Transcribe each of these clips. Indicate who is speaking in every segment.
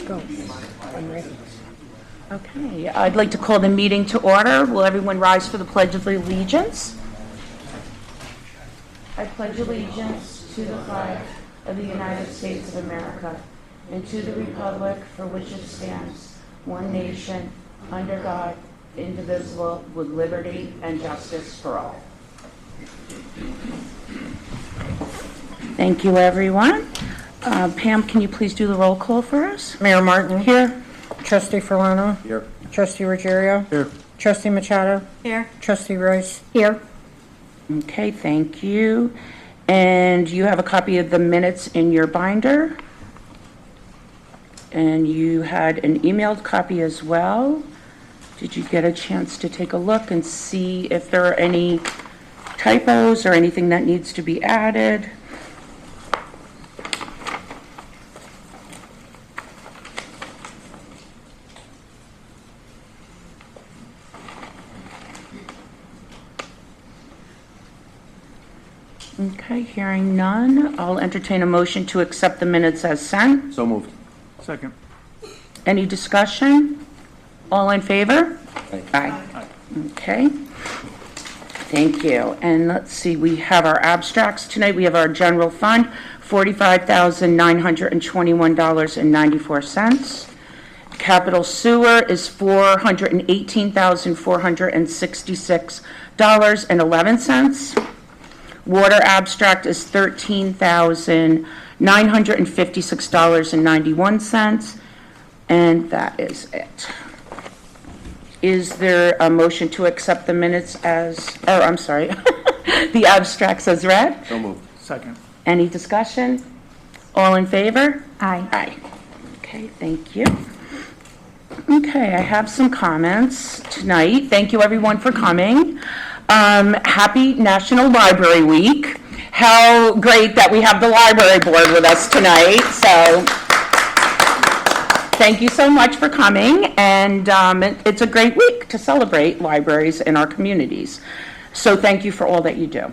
Speaker 1: Go. I'm ready.
Speaker 2: Okay, I'd like to call the meeting to order. Will everyone rise for the Pledge of Allegiance? I pledge allegiance to the flag of the United States of America and to the republic for which it stands, one nation, under God, indivisible, with liberty and justice for all. Thank you, everyone. Pam, can you please do the roll call for us?
Speaker 1: Mayor Martin.
Speaker 2: Here.
Speaker 1: Trustee Ferlano.
Speaker 3: Here.
Speaker 1: Trustee Ruggiero.
Speaker 3: Here.
Speaker 1: Trustee Machado.
Speaker 4: Here.
Speaker 1: Trustee Royce.
Speaker 2: Here. Okay, thank you. And you have a copy of the minutes in your binder. And you had an emailed copy as well. Did you get a chance to take a look and see if there are any typos or anything that needs to be added? Okay, hearing none, I'll entertain a motion to accept the minutes as sent.
Speaker 3: So moved. Second.
Speaker 2: Any discussion? All in favor? Aye. Okay. Thank you. And let's see, we have our abstracts tonight. We have our general fund, $45,921.94. Capital sewer is $418,466.11. Water abstract is $13,956.91, and that is it. Is there a motion to accept the minutes as, the abstracts as read?
Speaker 3: So moved. Second.
Speaker 2: Any discussion? All in favor?
Speaker 4: Aye.
Speaker 2: Aye. Okay, thank you. Okay, I have some comments tonight. Thank you, everyone, for coming. Happy National Library Week. How great that we have the library board with us tonight. So thank you so much for coming. And it's a great week to celebrate libraries in our communities. So thank you for all that you do.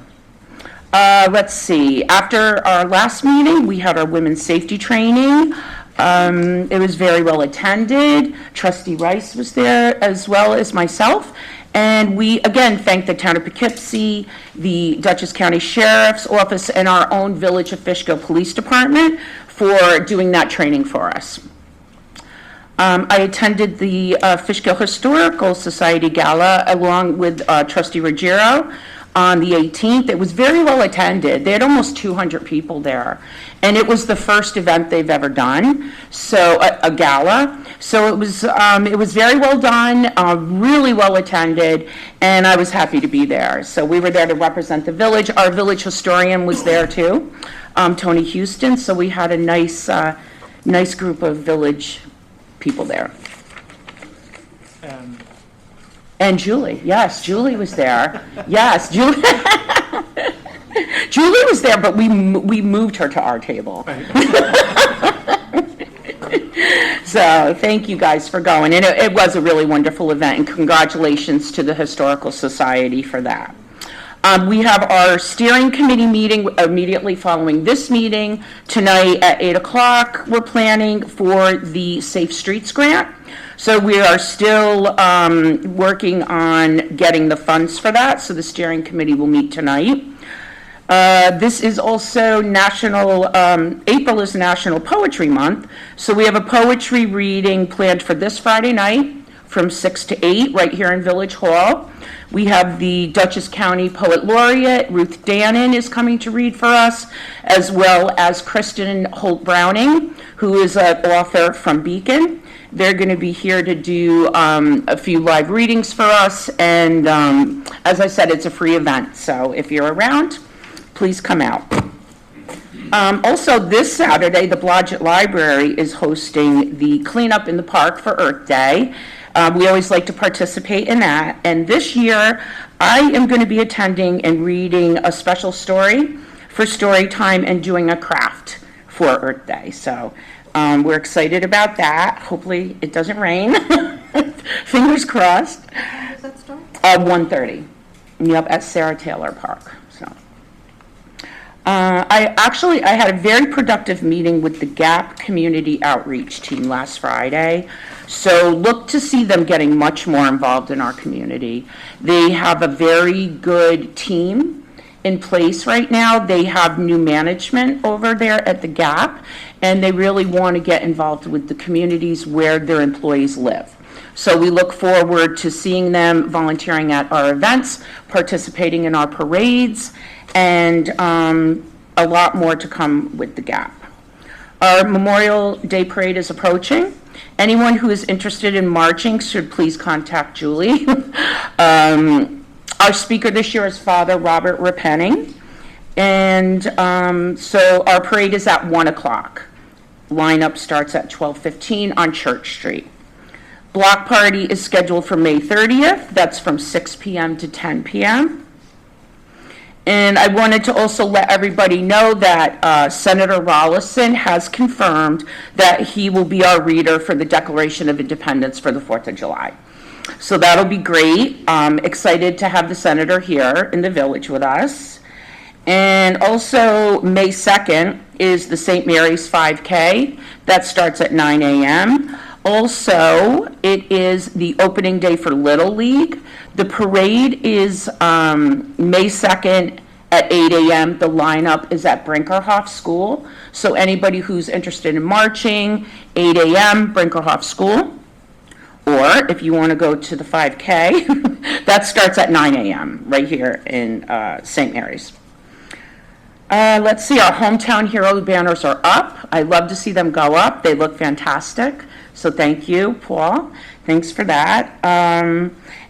Speaker 2: Let's see. After our last meeting, we had our women's safety training. It was very well attended. Trustee Rice was there as well as myself. And we, again, thank the town of Poughkeepsie, the Dutchess County Sheriff's Office, and our own Village of Fishkill Police Department for doing that training for us. I attended the Fishkill Historical Society Gala along with Trustee Ruggiero on the 18th. It was very well attended. They had almost 200 people there. And it was the first event they've ever done, so a gala. So it was very well done, really well attended, and I was happy to be there. So we were there to represent the village. Our village historian was there too, Tony Houston. So we had a nice group of village people there. And Julie, yes, Julie was there. Yes, Julie. Julie was there, but we moved her to our table. So thank you guys for going. And it was a really wonderful event, and congratulations to the Historical Society for that. We have our steering committee meeting immediately following this meeting. Tonight at 8 o'clock, we're planning for the Safe Streets Grant. So we are still working on getting the funds for that. So the steering committee will meet tonight. This is also April is National Poetry Month. So we have a poetry reading planned for this Friday night from 6 to 8 right here in Village Hall. We have the Dutchess County Poet Laureate, Ruth Dannon, is coming to read for us, as well as Kristen Holt Browning, who is an author from Beacon. They're going to be here to do a few live readings for us. And as I said, it's a free event. So if you're around, please come out. Also, this Saturday, the Blodgett Library is hosting the Cleanup in the Park for Earth Day. We always like to participate in that. And this year, I am going to be attending and reading a special story for story time and doing a craft for Earth Day. So we're excited about that. Hopefully it doesn't rain. Fingers crossed.
Speaker 4: When does that start?
Speaker 2: 1:30. Yep, at Sarah Taylor Park. So I had a very productive meeting with the GAP Community Outreach Team last Friday. So look to see them getting much more involved in our community. They have a very good team in place right now. They have new management over there at the GAP, and they really want to get involved with the communities where their employees live. So we look forward to seeing them volunteering at our events, participating in our parades, and a lot more to come with the GAP. Our Memorial Day Parade is approaching. Anyone who is interested in marching should please contact Julie. Our speaker this year is Father Robert Repenning. And so our parade is at 1 o'clock. Lineup starts at 12:15 on Church Street. Block party is scheduled for May 30th. That's from 6 p.m. to 10 p.m. And I wanted to also let everybody know that Senator Rollison has confirmed that he will be our reader for the Declaration of Independence for the 4th of July. So that'll be great. Excited to have the senator here in the village with us. And also May 2nd is the St. Mary's 5K. That starts at 9 a.m. Also, it is the opening day for Little League. The parade is May 2nd at 8 a.m. The lineup is at Brinkerhoff School. So anybody who's interested in marching, 8 a.m., Brinkerhoff School. Or if you want to go to the 5K, that starts at 9 a.m. right here in St. Mary's. Let's see, our hometown hero banners are up. I love to see them go up. They look fantastic. So thank you, Paul. Thanks for that.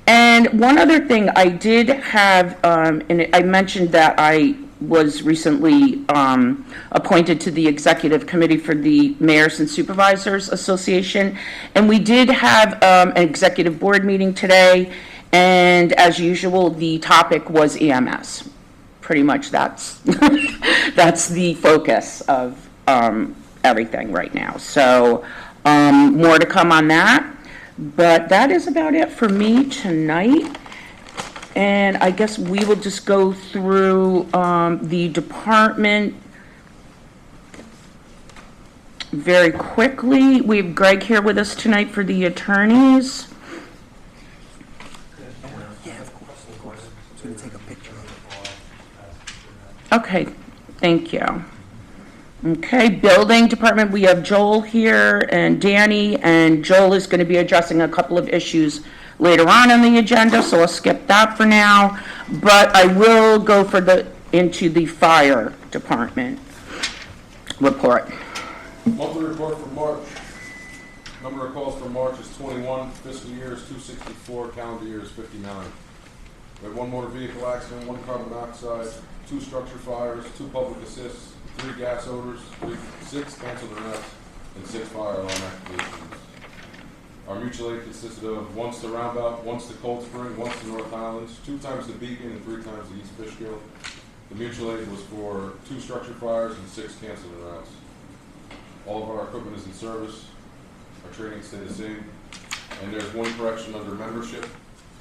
Speaker 2: And one other thing, I did have, and I mentioned that I was recently appointed to the executive committee for the Mayors and Supervisors Association. And we did have an executive board meeting today. And as usual, the topic was EMS. Pretty much that's, that's the focus of everything right now. So more to come on that. But that is about it for me tonight. And I guess we will just go through the department very quickly. We have Greg here with us tonight for the attorneys.
Speaker 4: Yeah, of course. So we take a picture of it.
Speaker 2: Okay, thank you. Okay, building department, we have Joel here and Danny, and Joel is going to be addressing a couple of issues later on the agenda, so I'll skip that for now. But I will go into the fire department report.
Speaker 5: Monthly report for March. Number of calls for March is 21, fiscal year is 264, calendar year is 59. We have one motor vehicle accident, one carbon monoxide, 2 structure fires, 2 public assists, 3 gas odors, 6 canceled arrests, and 6 fire alarm activations. Our mutual aid consisted of once to Roundabout, once to Cold Spring, once to North Highlands, 2 times to Beacon, and 3 times to East Fishkill. The mutual aid was for 2 structure fires and 6 canceled arrests. All of our equipment is in service. Our training stayed the same. And there's one correction under membership.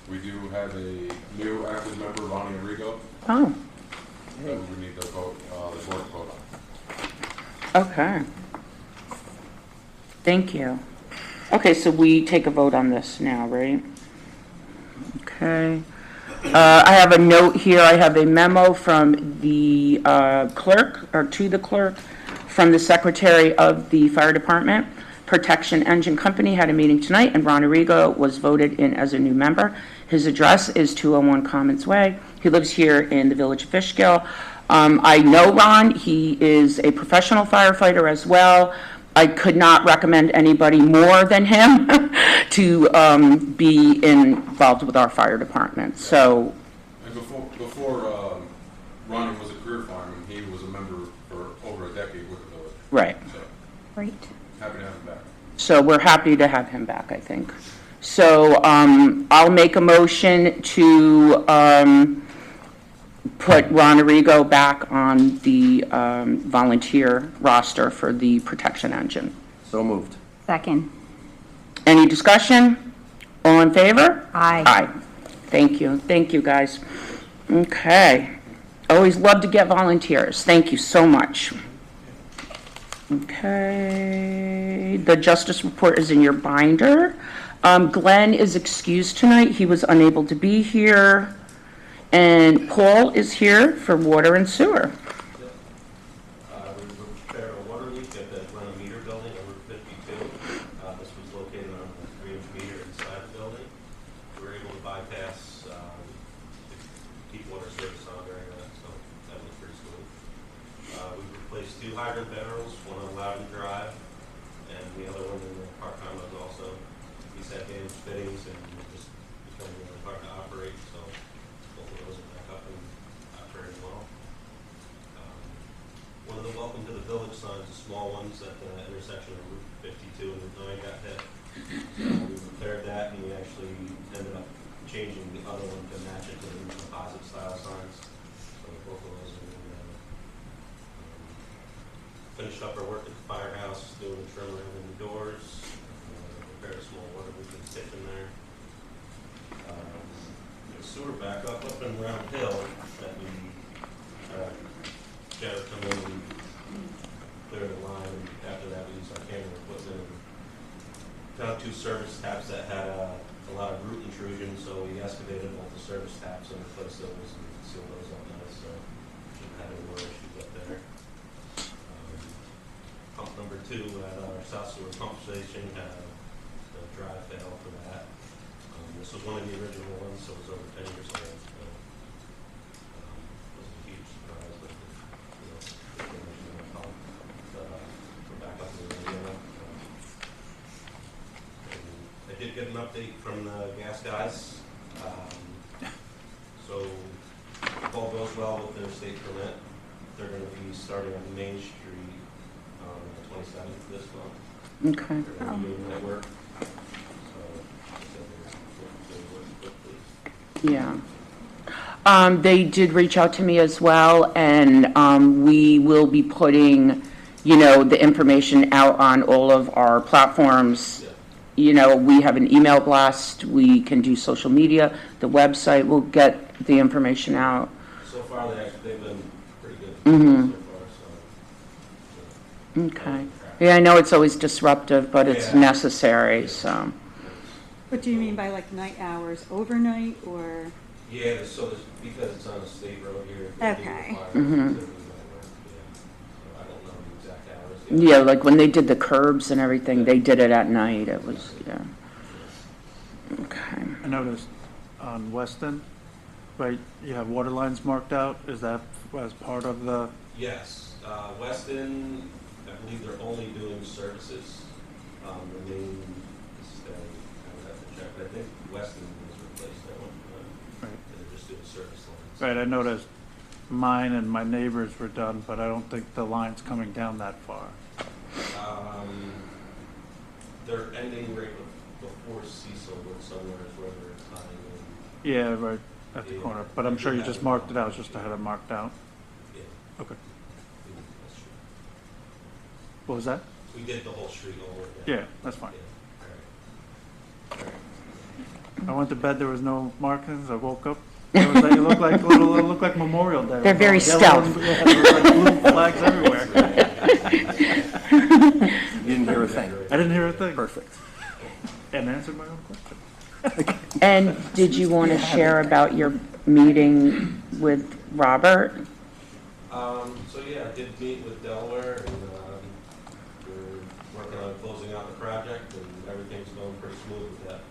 Speaker 5: We do have a new active member, Ronnie Arrigo.
Speaker 2: Oh,
Speaker 5: That we need to vote, the board to vote on.
Speaker 2: okay. Thank you. Okay, so we take a vote on this now, right? Okay. I have a note here. I have a memo from the clerk, or to the clerk, from the secretary of the fire department. Protection Engine Company had a meeting tonight, and Ron Arrigo was voted in as a new member. His address is 201 Commons Way. He lives here in the village of Fishkill. I know Ron. He is a professional firefighter as well. I could not recommend anybody more than him to be involved with our fire department. So,
Speaker 5: And before Ronnie was a career fireman, he was a member for over a decade with the village.
Speaker 2: right.
Speaker 5: So,
Speaker 1: Great.
Speaker 5: happy to have him back.
Speaker 2: So we're happy to have him back, I think. So I'll make a motion to put Ron Arrigo back on the volunteer roster for the protection engine.
Speaker 4: So moved.
Speaker 1: Second.
Speaker 2: Any discussion? All in favor?
Speaker 1: Aye.
Speaker 2: Aye. Thank you. Thank you, guys. Okay. Always love to get volunteers. Thank you so much. Okay, the justice report is in your binder. Glenn is excused tonight. He was unable to be here. And Paul is here for water and sewer.
Speaker 6: We repaired a water leak at the Meter building on Route 52. This was located on the 3-inch meter inside the building. We were able to bypass, keep water service on during that, so that was pretty smooth. We replaced 2 hydrant barrels, one on Loudon Drive, and the other one in the park commons also. These had damaged fittings and just becoming really hard to operate, so both of those are back up and operating well. One of the welcome to the village signs, the small ones at the intersection of Route 52 and Route 9 got hit. So we repaired that and we actually ended up changing the other one to match it to the composite style signs. So both of those are in, finished up our work at the firehouse, doing the trim around the doors, repaired a small water leak in the kitchen there. The sewer backup up in Round Hill that we Jared come in and clear the line, and after that we used our camera equipment and found 2 service taps that had a lot of root intrusion, so we excavated both the service taps and replaced those and sealed those up nice, so shouldn't have any more issues up there. Pump number 2 at our South Sewer pump station had a dry fail for that. This was one of the original ones, so it was over 10 years old. So, wasn't a huge surprise, but we're back up to the radio. I did get an update from the gas guys. So if all goes well with their state permit, they're going to be starting on Main Street on the 27th this month.
Speaker 2: Okay.
Speaker 6: They're going to be doing that work. So they said they're working quickly.
Speaker 2: Yeah. They did reach out to me as well, and we will be putting, the information out on all of our platforms.
Speaker 6: Yeah.
Speaker 2: We have an email blast, we can do social media, the website will get the information out.
Speaker 6: So far, they've been pretty good
Speaker 2: Mhm.
Speaker 6: so far.
Speaker 2: Okay. Yeah, I know it's always disruptive, but it's
Speaker 6: Yeah.
Speaker 2: necessary, so.
Speaker 7: What do you mean by like night hours, overnight, or?
Speaker 6: Yeah, because it's on a state road here.
Speaker 7: Okay.
Speaker 2: Mhm.
Speaker 6: So I don't know the exact hours.
Speaker 2: Yeah, like when they did the curbs and everything, they did it at night, it was, yeah. Okay.
Speaker 3: I noticed on Weston, right, you have water lines marked out. Is that as part of the,
Speaker 6: Yes, Weston, I believe they're only doing services. The main, I would have to check, but I think Weston was replaced at one time.
Speaker 3: right?
Speaker 6: They're just doing service lines.
Speaker 3: Right, I noticed mine and my neighbors were done, but I don't think the line's coming down that far.
Speaker 6: They're ending right before Cecil, but somewhere is where they're tying in.
Speaker 3: Yeah, right at the
Speaker 6: Yeah.
Speaker 3: corner, but I'm sure you just marked it out, just to have it marked out.
Speaker 6: Yeah,
Speaker 3: Okay.
Speaker 6: that's true.
Speaker 3: What was that?
Speaker 6: We did the whole street over again.
Speaker 3: Yeah, that's fine.
Speaker 6: Yeah, all right.
Speaker 3: I went to bed, there was no markings, I woke up, it was like, it looked like Memorial Day.
Speaker 2: They're very
Speaker 3: Yellow
Speaker 2: stealth.
Speaker 3: and- Yeah, there were like blue flags everywhere.
Speaker 4: You didn't hear a thing.
Speaker 3: I didn't hear a thing.
Speaker 4: Perfect.
Speaker 3: And answered my own question.
Speaker 2: And did you want to share about your meeting with Robert?
Speaker 6: So yeah, I did meet with Delaware, and we're working on closing out the project, and everything's going pretty smooth with that,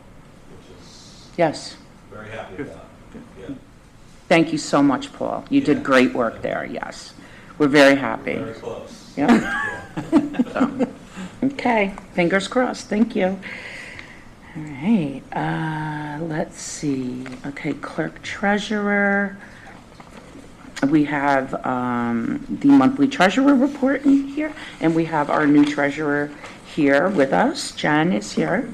Speaker 6: which is
Speaker 2: Yes.
Speaker 6: very happy
Speaker 3: Good.
Speaker 6: about.
Speaker 3: Good.
Speaker 6: Yeah,
Speaker 2: Thank you so much, Paul. You did
Speaker 6: Yeah.
Speaker 2: great work there, yes. We're very happy.
Speaker 6: very close.
Speaker 2: Yeah.
Speaker 6: Yeah.
Speaker 2: So, okay, fingers crossed, thank you. All right, let's see. Okay, clerk treasurer. We have the monthly treasurer report in here, and we have our new treasurer here with us. Jen is here.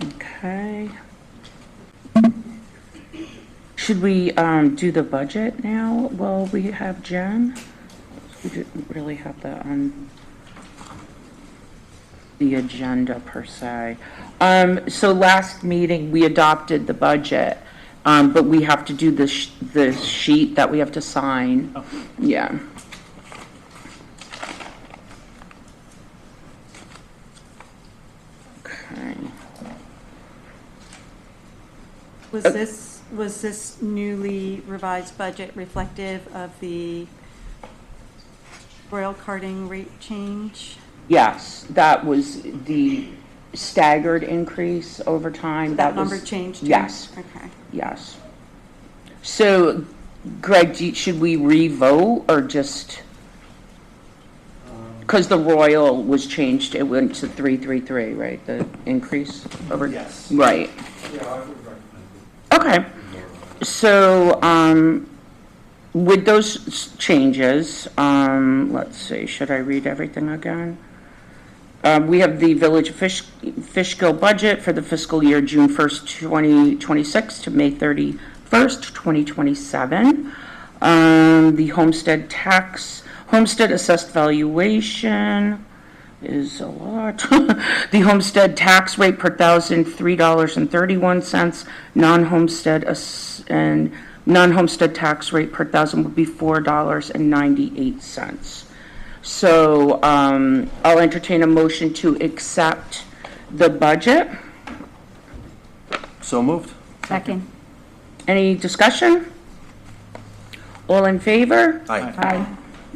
Speaker 2: Okay. Should we do the budget now while we have Jen? We didn't really have that on the agenda per se. So last meeting, we adopted the budget, but we have to do the sheet that we have to sign. Yeah. Okay.
Speaker 7: Was this newly revised budget reflective of the royal carding rate change?
Speaker 2: Yes, that was the staggered increase over time.
Speaker 7: That
Speaker 2: was-
Speaker 7: number changed too?
Speaker 2: Yes,
Speaker 7: Okay.
Speaker 2: yes. So, Greg, should we re-vote or just, because the royal was changed, it went to 333, right, the increase over?
Speaker 4: Yes.
Speaker 2: Right,
Speaker 4: Yeah, I would recommend it.
Speaker 2: okay. So, with those changes, let's see, should I read everything again? We have the Village of Fishkill budget for the fiscal year June 1st, 2026 to May 31st, 2027. The homestead assessed valuation is a lot. The homestead tax rate per thousand, $3.31. Non-homestead tax rate per thousand would be $4.98. So I'll entertain a motion to accept the budget.
Speaker 4: So moved.
Speaker 7: Second.
Speaker 2: Any discussion? All in favor?
Speaker 4: Aye.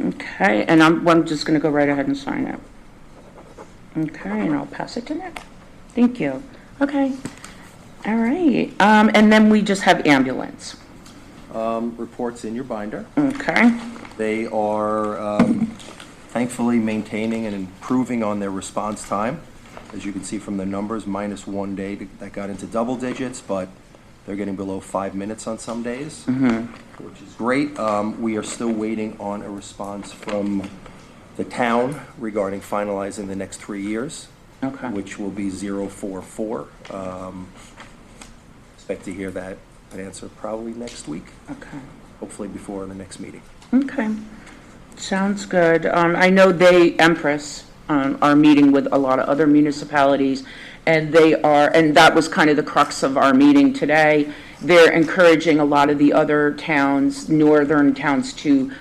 Speaker 2: Okay, and I'm just going to go right ahead and sign it. Okay, and I'll pass it to Nick. Thank you. Okay. All right. And then we just have ambulance.
Speaker 4: Reports in your binder.
Speaker 2: Okay.
Speaker 4: They are thankfully maintaining and improving on their response time. As you can see from the numbers, minus 1 day that got into double digits, but they're getting below 5 minutes on some days, which is great. We are still waiting on a response from the town regarding finalizing the next 3 years,
Speaker 2: Okay.
Speaker 4: which will be 044. Expect to hear that answer probably next week,
Speaker 2: Okay.
Speaker 4: hopefully before the next meeting.
Speaker 2: Okay. Sounds good. I know Empress, are meeting with a lot of other municipalities, and and that was kind of the crux of our meeting today. They're encouraging a lot of the other towns, northern towns, to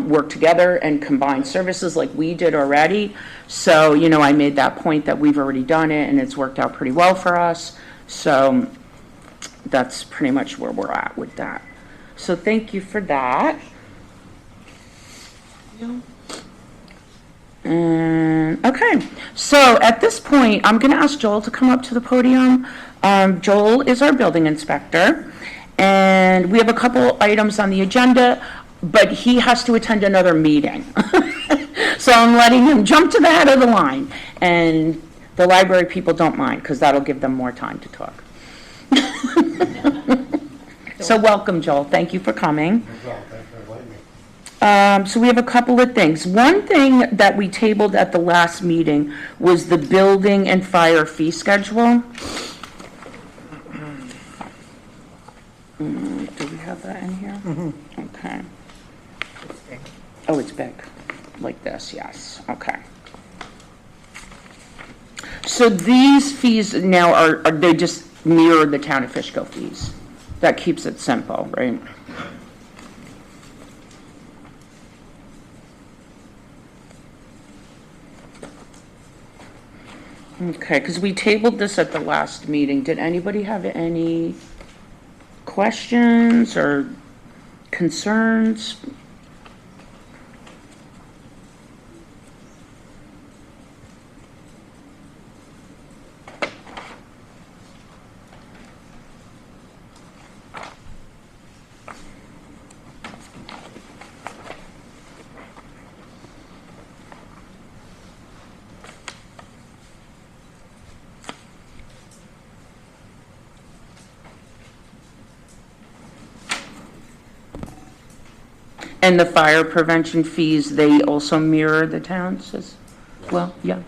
Speaker 2: work together and combine services like we did already. So, I made that point that we've already done it, and it's worked out pretty well for us. So that's pretty much where we're at with that. So thank you for that. And okay, so at this point, I'm going to ask Joel to come up to the podium. Joel is our building inspector, and we have a couple items on the agenda, but he has to attend another meeting. So I'm letting him jump to the head of the line, and the library people don't mind, because that'll give them more time to talk. So welcome, Joel. Thank you for coming. So we have a couple of things. One thing that we tabled at the last meeting was the building and fire fee schedule. Do we have that in here? Okay. Oh, it's big, like this, yes, okay. So these fees now they just mirror the town of Fishkill fees. That keeps it simple, right? Okay, because we tabled this at the last meeting. Did anybody have any questions or concerns? And the fire prevention fees, they also mirror the towns as well? Yeah.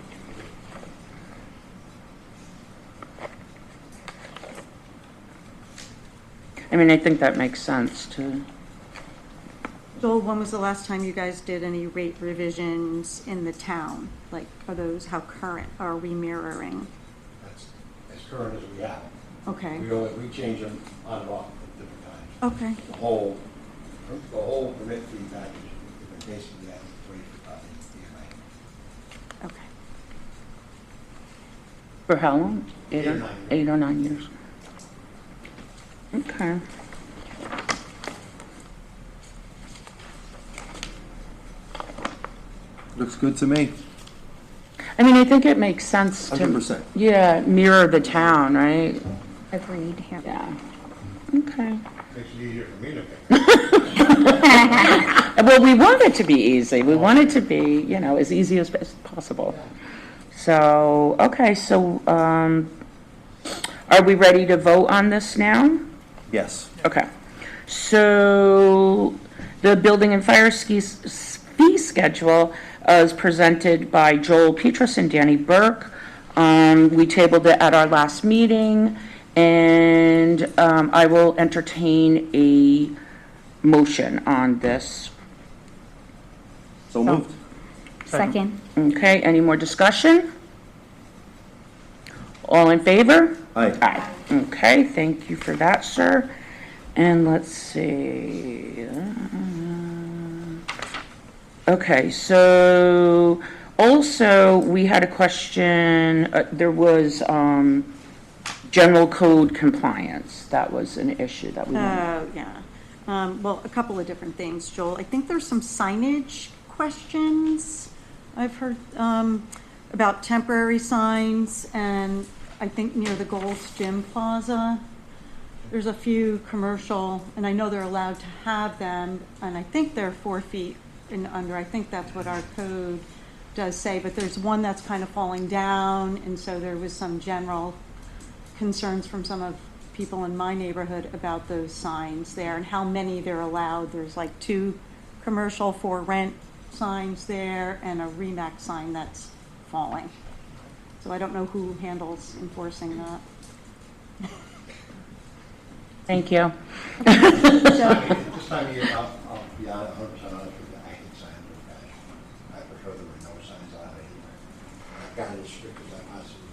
Speaker 2: I mean, I think that makes sense to,
Speaker 7: Joel, when was the last time you guys did any rate revisions in the town? Like, how current are we mirroring?
Speaker 8: That's as current as we have.
Speaker 7: Okay,
Speaker 8: We change them on and off.
Speaker 7: Okay,
Speaker 8: The whole permit fee package, is basically at the rate of
Speaker 7: okay.
Speaker 2: For how long?
Speaker 8: 8 or 9 years.
Speaker 2: 8 or 9 years. Okay.
Speaker 4: Looks good to me.
Speaker 2: I mean, I think it makes sense to.
Speaker 4: 100%.
Speaker 2: Yeah, mirror the town, right?
Speaker 1: Agreed, yeah.
Speaker 2: Yeah. Okay.
Speaker 8: Makes it easier for me to pay.
Speaker 2: Well, we want it to be easy. We want it to be, you know, as easy as possible. So, okay, so, are we ready to vote on this now?
Speaker 4: Yes.
Speaker 2: Okay. So, the building and fire fee schedule is presented by Joel Petrus and Danny Burke. We tabled it at our last meeting, and I will entertain a motion on this.
Speaker 4: So moved.
Speaker 1: Second.
Speaker 2: Okay, any more discussion? All in favor?
Speaker 4: Aye.
Speaker 2: Aye. Okay, thank you for that, sir. And let's see. Okay, so also we had a question, there was general code compliance. That was an issue that we wanted.
Speaker 7: Oh, yeah. Well, a couple of different things, Joel. I think there's some signage questions I've heard about temporary signs, and I think near the Gold's Gym Plaza, there's a few commercial, and I know they're allowed to have them, and I think they're 4 feet and under. I think that's what our code does say, but there's one that's kind of falling down, and so there was some general concerns from some of people in my neighborhood about those signs there and how many they're allowed. There's like 2 commercial for rent signs there and a Remax sign that's falling. So I don't know who handles enforcing that.
Speaker 2: Thank you.
Speaker 8: This time of year, I'll be 100% honest with you, I hate signs with passion. I prefer there were no signs on it anywhere. I've got it as strict as I possibly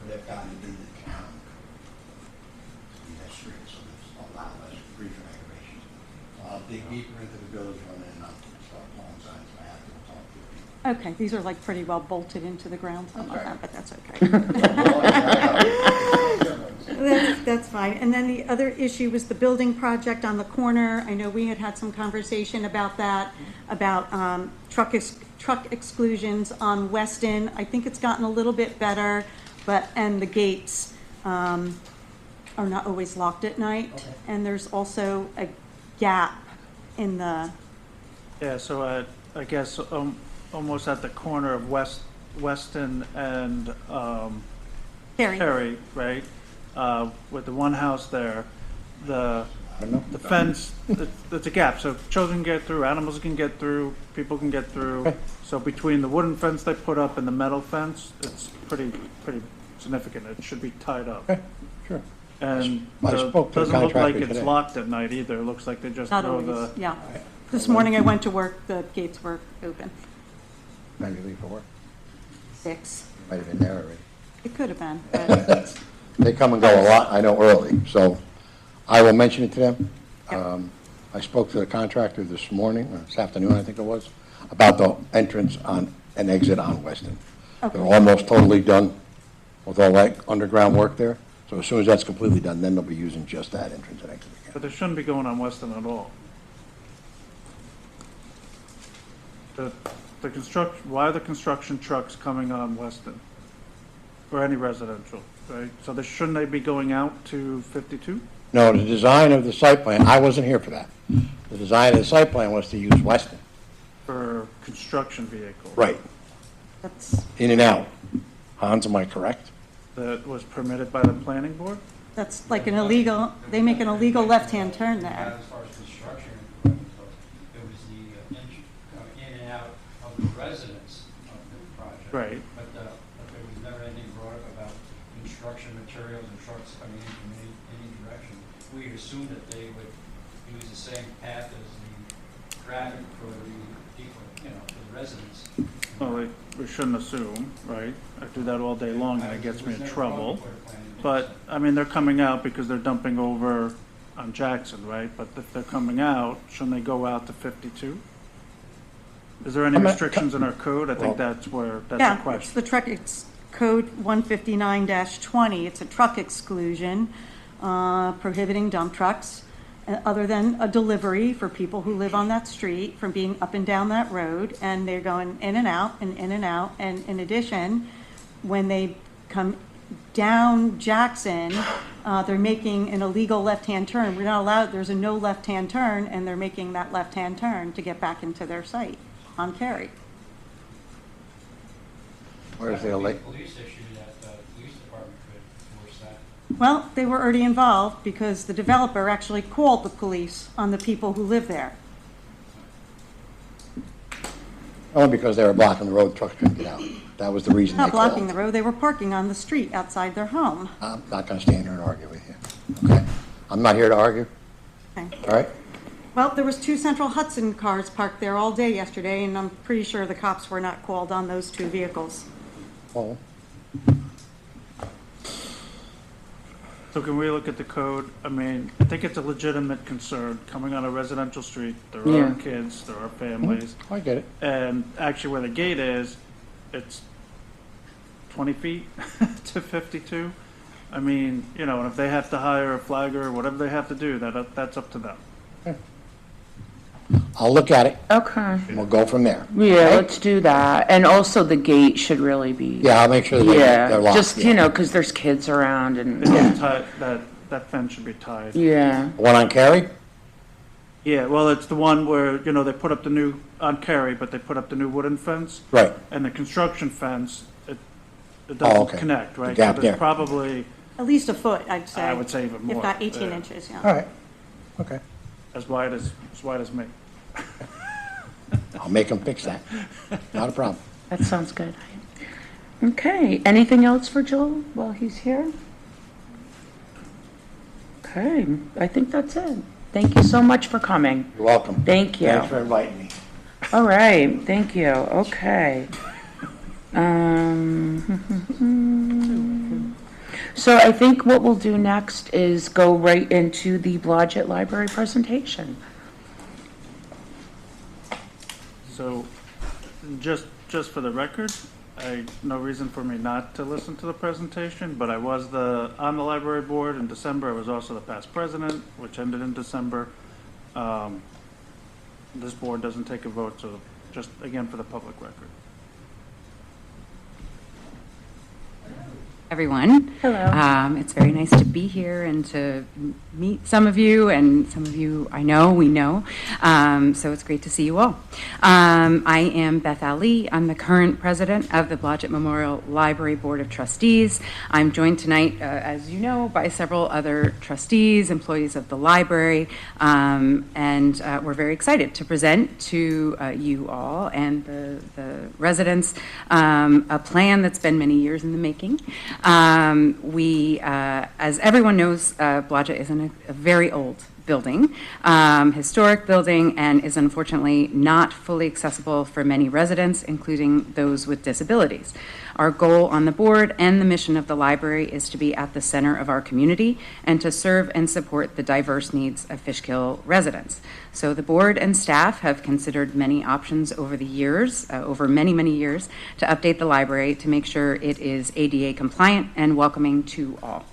Speaker 8: could have gotten it in the town. To be that strict, so there's a lot less grief and aggravation. I'll dig deeper into the village one and I'll start pulling signs and I have to talk to people.
Speaker 7: Okay, these are like pretty well bolted into the ground, some of them, but that's okay. That's fine. And then the other issue was the building project on the corner. I know we had some conversation about that, about truck exclusions on Weston. I think it's gotten a little bit better, and the gates are not always locked at night.
Speaker 8: Okay.
Speaker 7: And there's also a gap in the,
Speaker 3: Yeah, so I guess almost at the corner of Weston and Terry, right? With the one house there, the fence, it's a gap, so children can get through, animals can get through, people can get through. So between the wooden fence they put up and the metal fence, it's pretty significant. It should be tied up.
Speaker 9: Okay, sure.
Speaker 3: And
Speaker 9: I spoke to the
Speaker 3: doesn't look like
Speaker 9: contractor
Speaker 3: it's
Speaker 9: today.
Speaker 3: locked at night either. It looks like they just
Speaker 7: not
Speaker 3: throw
Speaker 7: always,
Speaker 3: the.
Speaker 7: yeah. This morning I went to work, the gates were open.
Speaker 9: When you leave for work,
Speaker 7: 6.
Speaker 9: might have been there already.
Speaker 7: It could have been, but
Speaker 9: They come and go a lot, I know, early, so I will mention it to them.
Speaker 7: Yep.
Speaker 9: I spoke to the contractor this morning, or this afternoon, I think it was, about the entrance on and exit on Weston.
Speaker 7: Okay.
Speaker 9: They're almost totally done with all that underground work there, so as soon as that's completely done, then they'll be using just that entrance and exit
Speaker 3: But
Speaker 9: again.
Speaker 3: they shouldn't be going on Weston at all. Why are the construction trucks coming on Weston? For any residential, right? So shouldn't they be going out to 52?
Speaker 9: No, the design of the site plan, I wasn't here for that. The design of the site plan was to use Weston.
Speaker 3: For construction vehicles?
Speaker 9: Right,
Speaker 7: that's,
Speaker 9: in and out. Hans, am I correct?
Speaker 3: That was permitted by the planning board?
Speaker 7: that's like an illegal, they make an illegal left-hand turn there.
Speaker 10: As far as construction, it was the in and out of the residents of the project.
Speaker 3: Right.
Speaker 10: But there was never anything brought up about construction materials and trucks coming in from any direction. We assumed that they would use the same path as the traffic for the people, for the residents.
Speaker 3: Well, we shouldn't assume, right? I do that all day long and it gets me in trouble. But, I mean, they're coming out because they're dumping over on Jackson, right? But if they're coming out, shouldn't they go out to 52? Is there any
Speaker 9: I'm not-
Speaker 3: restrictions in our code? I think that's where, that's the
Speaker 7: Yeah, it's
Speaker 3: question.
Speaker 7: the truck, it's code 159-20. It's a truck exclusion prohibiting dump trucks, other than a delivery for people who live on that street from being up and down that road, and they're going in and out and in and out. And in addition, when they come down Jackson, they're making an illegal left-hand turn. We're not allowed, there's a no left-hand turn, and they're making that left-hand turn to get back into their site on Cary.
Speaker 9: Where's the
Speaker 10: That would be a
Speaker 9: lake?
Speaker 10: police issue that the police department could force that.
Speaker 7: Well, they were already involved because the developer actually called the police on the people who live there.
Speaker 9: Only because they were blocking the road, trucks couldn't get out. That was the reason they
Speaker 7: Not
Speaker 9: called.
Speaker 7: blocking the road, they were parking on the street outside their home.
Speaker 9: I'm not going to stand here and argue with you, okay? I'm not here to argue,
Speaker 7: Okay.
Speaker 9: all right?
Speaker 7: Well, there was 2 Central Hudson cars parked there all day yesterday, and I'm pretty sure the cops were not called on those 2 vehicles.
Speaker 9: Well,
Speaker 3: So can we look at the code? I mean, I think it's a legitimate concern, coming on a residential street, there
Speaker 2: Yeah.
Speaker 3: are kids, there are families.
Speaker 9: I get it.
Speaker 3: And actually where the gate is, it's 20 feet to 52. I mean, you know, and if they have to hire a flagger or whatever they have to do, that's up to them.
Speaker 9: I'll look at it,
Speaker 2: Okay.
Speaker 9: and we'll go from there.
Speaker 2: Yeah, let's do that. And also the gate should really be.
Speaker 9: Yeah, I'll make sure that they're
Speaker 2: Yeah,
Speaker 9: locked.
Speaker 2: just,
Speaker 9: yeah.
Speaker 2: you know, because there's kids around
Speaker 3: It
Speaker 2: and,
Speaker 3: should be tied, that fence should be tied.
Speaker 2: yeah.
Speaker 9: The one on Cary?
Speaker 3: Yeah, well, it's the one where, you know, they put up the new, on Cary, but they put up the new wooden fence.
Speaker 9: Right.
Speaker 3: And the construction fence, it
Speaker 9: Oh,
Speaker 3: doesn't
Speaker 9: okay.
Speaker 3: connect, right?
Speaker 9: The gap
Speaker 3: So
Speaker 9: there.
Speaker 3: there's probably
Speaker 7: At least a foot, I'd say.
Speaker 3: I would say even more,
Speaker 7: If not 18
Speaker 3: yeah.
Speaker 7: inches, yeah.
Speaker 9: All right, okay.
Speaker 3: as wide as me.
Speaker 9: I'll make them fix that. Not a problem.
Speaker 2: That sounds good. Okay, anything else for Joel while he's here? Okay, I think that's it. Thank you so much for coming.
Speaker 9: You're welcome.
Speaker 2: Thank you.
Speaker 9: Thanks for inviting me.
Speaker 2: All right, thank you. Okay. So I think what we'll do next is go right into the Blodgett Library presentation.
Speaker 3: So, just for the record, no reason for me not to listen to the presentation, but I was on the library board in December. I was also the past president, which ended in December. This board doesn't take a vote, so just again for the public record.
Speaker 11: Everyone.
Speaker 2: Hello.
Speaker 11: It's very nice to be here and to meet some of you, and some of you we know. So it's great to see you all. I am Beth Ali. I'm the current president of the Blodgett Memorial Library Board of Trustees. I'm joined tonight, as you know, by several other trustees, employees of the library, and we're very excited to present to you all and the residents a plan that's been many years in the making. As everyone knows, Blodgett is in a very old building, historic building, and is unfortunately not fully accessible for many residents, including those with disabilities. Our goal on the board and the mission of the library is to be at the center of our community and to serve and support the diverse needs of Fishkill residents. So the board and staff have considered many options over the years, over many, many years, to update the library to make sure it is ADA compliant and welcoming to all.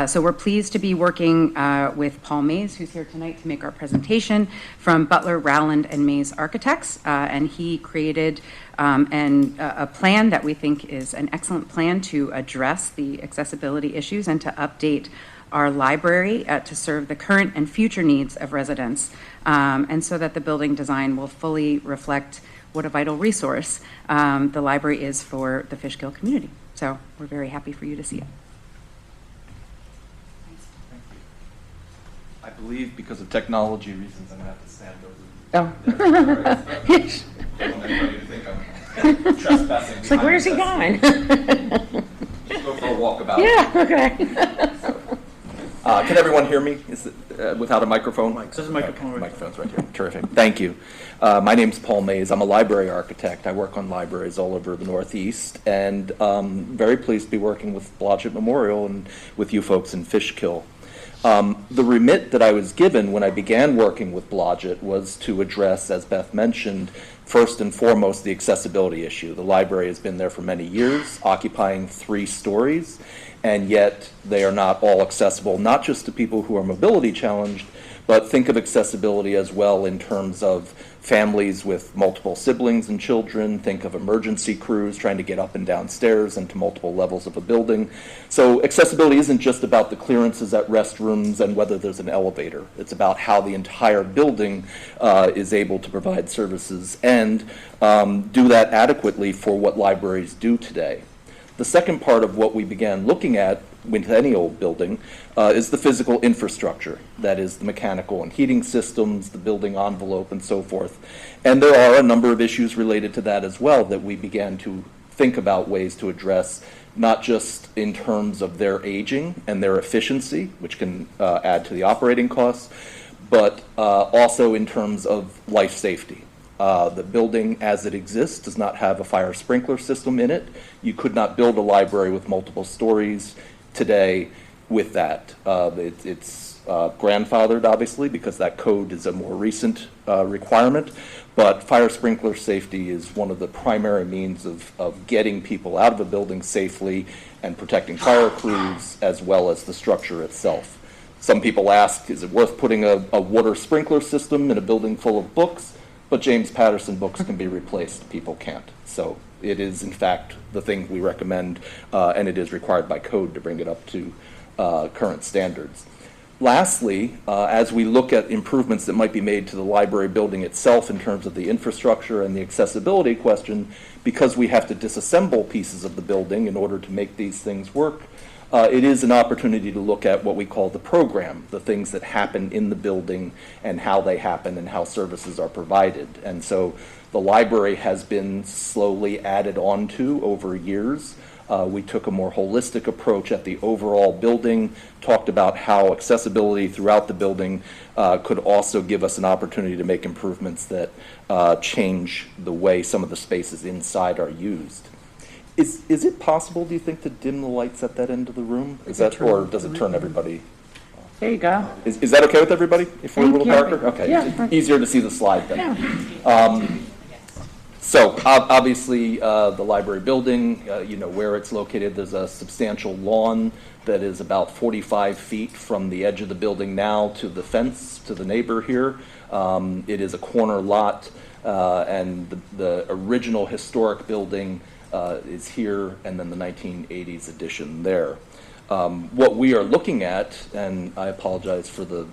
Speaker 11: So we're pleased to be working with Paul Mays, who's here tonight to make our presentation, from Butler, Rowland, and Mays Architects, and he created a plan that we think is an excellent plan to address the accessibility issues and to update our library to serve the current and future needs of residents, and so that the building design will fully reflect what a vital resource the library is for the Fishkill community. So we're very happy for you to see it.
Speaker 12: I believe because of technology reasons, I'm going to have to stand over.
Speaker 2: Oh.
Speaker 12: Don't want anybody to think I'm trespassing.
Speaker 2: It's like, where's he going?
Speaker 12: Just go for a walkabout.
Speaker 2: Yeah, okay.
Speaker 12: Can everyone hear me? Is it, without a microphone?
Speaker 3: There's a microphone right
Speaker 12: Microphone's right here. Terrific. Thank you. My name's Paul Mays. I'm a library architect. I work on libraries all over the Northeast, and very pleased to be working with Blodgett Memorial and with you folks in Fishkill. The remit that I was given when I began working with Blodgett was to address, as Beth mentioned, first and foremost, the accessibility issue. The library has been there for many years, occupying 3 stories, and yet they are not all accessible, not just to people who are mobility challenged, but think of accessibility as well in terms of families with multiple siblings and children. Think of emergency crews trying to get up and down stairs and to multiple levels of a building. So accessibility isn't just about the clearances at restrooms and whether there's an elevator. It's about how the entire building is able to provide services and do that adequately for what libraries do today. The second part of what we began looking at with any old building is the physical infrastructure. That is the mechanical and heating systems, the building envelope, and so forth. And there are a number of issues related to that as well that we began to think about ways to address, not just in terms of their aging and their efficiency, which can add to the operating costs, but also in terms of life safety. The building as it exists does not have a fire sprinkler system in it. You could not build a library with multiple stories today with that. It's grandfathered, obviously, because that code is a more recent requirement, but fire sprinkler safety is one of the primary means of getting people out of a building safely and protecting fire crews as well as the structure itself. Some people ask, is it worth putting a water sprinkler system in a building full of books? But James Patterson books can be replaced, people can't. So it is, in fact, the thing we recommend, and it is required by code to bring it up to current standards. Lastly, as we look at improvements that might be made to the library building itself in terms of the infrastructure and the accessibility question, because we have to disassemble pieces of the building in order to make these things work, it is an opportunity to look at what we call the program, the things that happen in the building and how they happen and how services are provided. And so the library has been slowly added onto over years. We took a more holistic approach at the overall building, talked about how accessibility throughout the building could also give us an opportunity to make improvements that change the way some of the spaces inside are used. Is it possible, do you think, to dim the lights at that end of the room? Is that, or does it turn everybody?
Speaker 2: There you go.
Speaker 12: Is that okay with everybody? If we're a little
Speaker 2: Thank you.
Speaker 12: darker? Okay,
Speaker 2: Yeah.
Speaker 12: easier to see the slide then. So obviously, the library building, you know where it's located. There's a substantial lawn that is about 45 feet from the edge of the building now to the fence, to the neighbor here. It is a corner lot, and the original historic building is here, and then the 1980s addition there. What we are looking at, and I apologize for the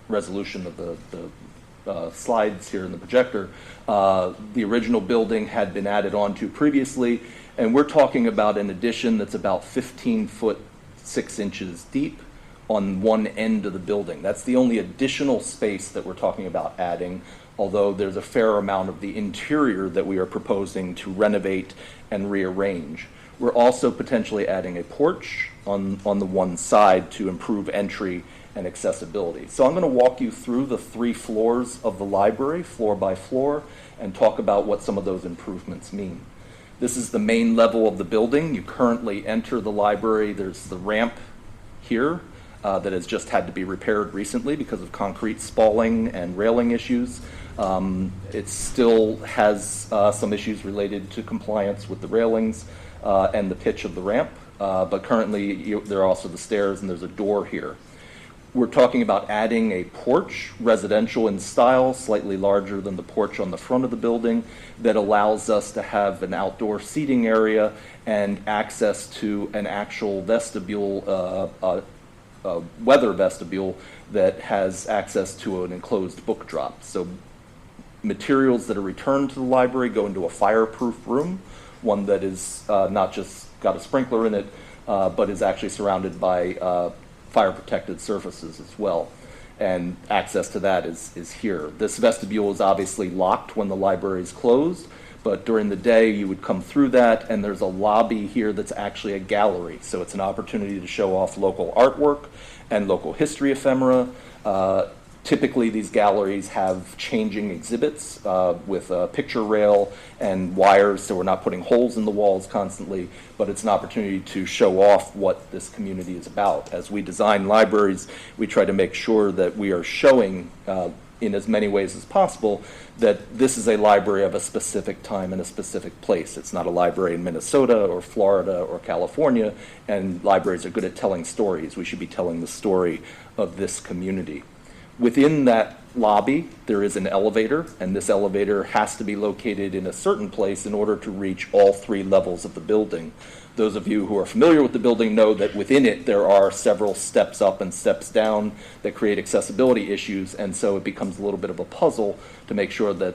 Speaker 12: resolution of the slides here in the projector, the original building had been added onto previously, and we're talking about an addition that's about 15 foot 6 inches deep on one end of the building. That's the only additional space that we're talking about adding, although there's a fair amount of the interior that we are proposing to renovate and rearrange. We're also potentially adding a porch on the one side to improve entry and accessibility. So I'm going to walk you through the 3 floors of the library, floor by floor, and talk about what some of those improvements mean. This is the main level of the building. You currently enter the library. There's the ramp here that has just had to be repaired recently because of concrete spalling and railing issues. It still has some issues related to compliance with the railings and the pitch of the ramp, but currently there are also the stairs and there's a door here. We're talking about adding a porch, residential in style, slightly larger than the porch on the front of the building, that allows us to have an outdoor seating area and access to an actual vestibule, weather vestibule that has access to an enclosed book drop. So materials that are returned to the library go into a fireproof room, one that is not just got a sprinkler in it, but is actually surrounded by fire-protected surfaces as well. And access to that is here. This vestibule is obviously locked when the library is closed, but during the day you would come through that, and there's a lobby here that's actually a gallery. So it's an opportunity to show off local artwork and local history ephemera. Typically, these galleries have changing exhibits with a picture rail and wires, so we're not putting holes in the walls constantly, but it's an opportunity to show off what this community is about. As we design libraries, we try to make sure that we are showing in as many ways as possible that this is a library of a specific time and a specific place. It's not a library in Minnesota or Florida or California, and libraries are good at telling stories. We should be telling the story of this community. Within that lobby, there is an elevator, and this elevator has to be located in a certain place in order to reach all 3 levels of the building. Those of you who are familiar with the building know that within it there are several steps up and steps down that create accessibility issues, and so it becomes a little bit of a puzzle to make sure that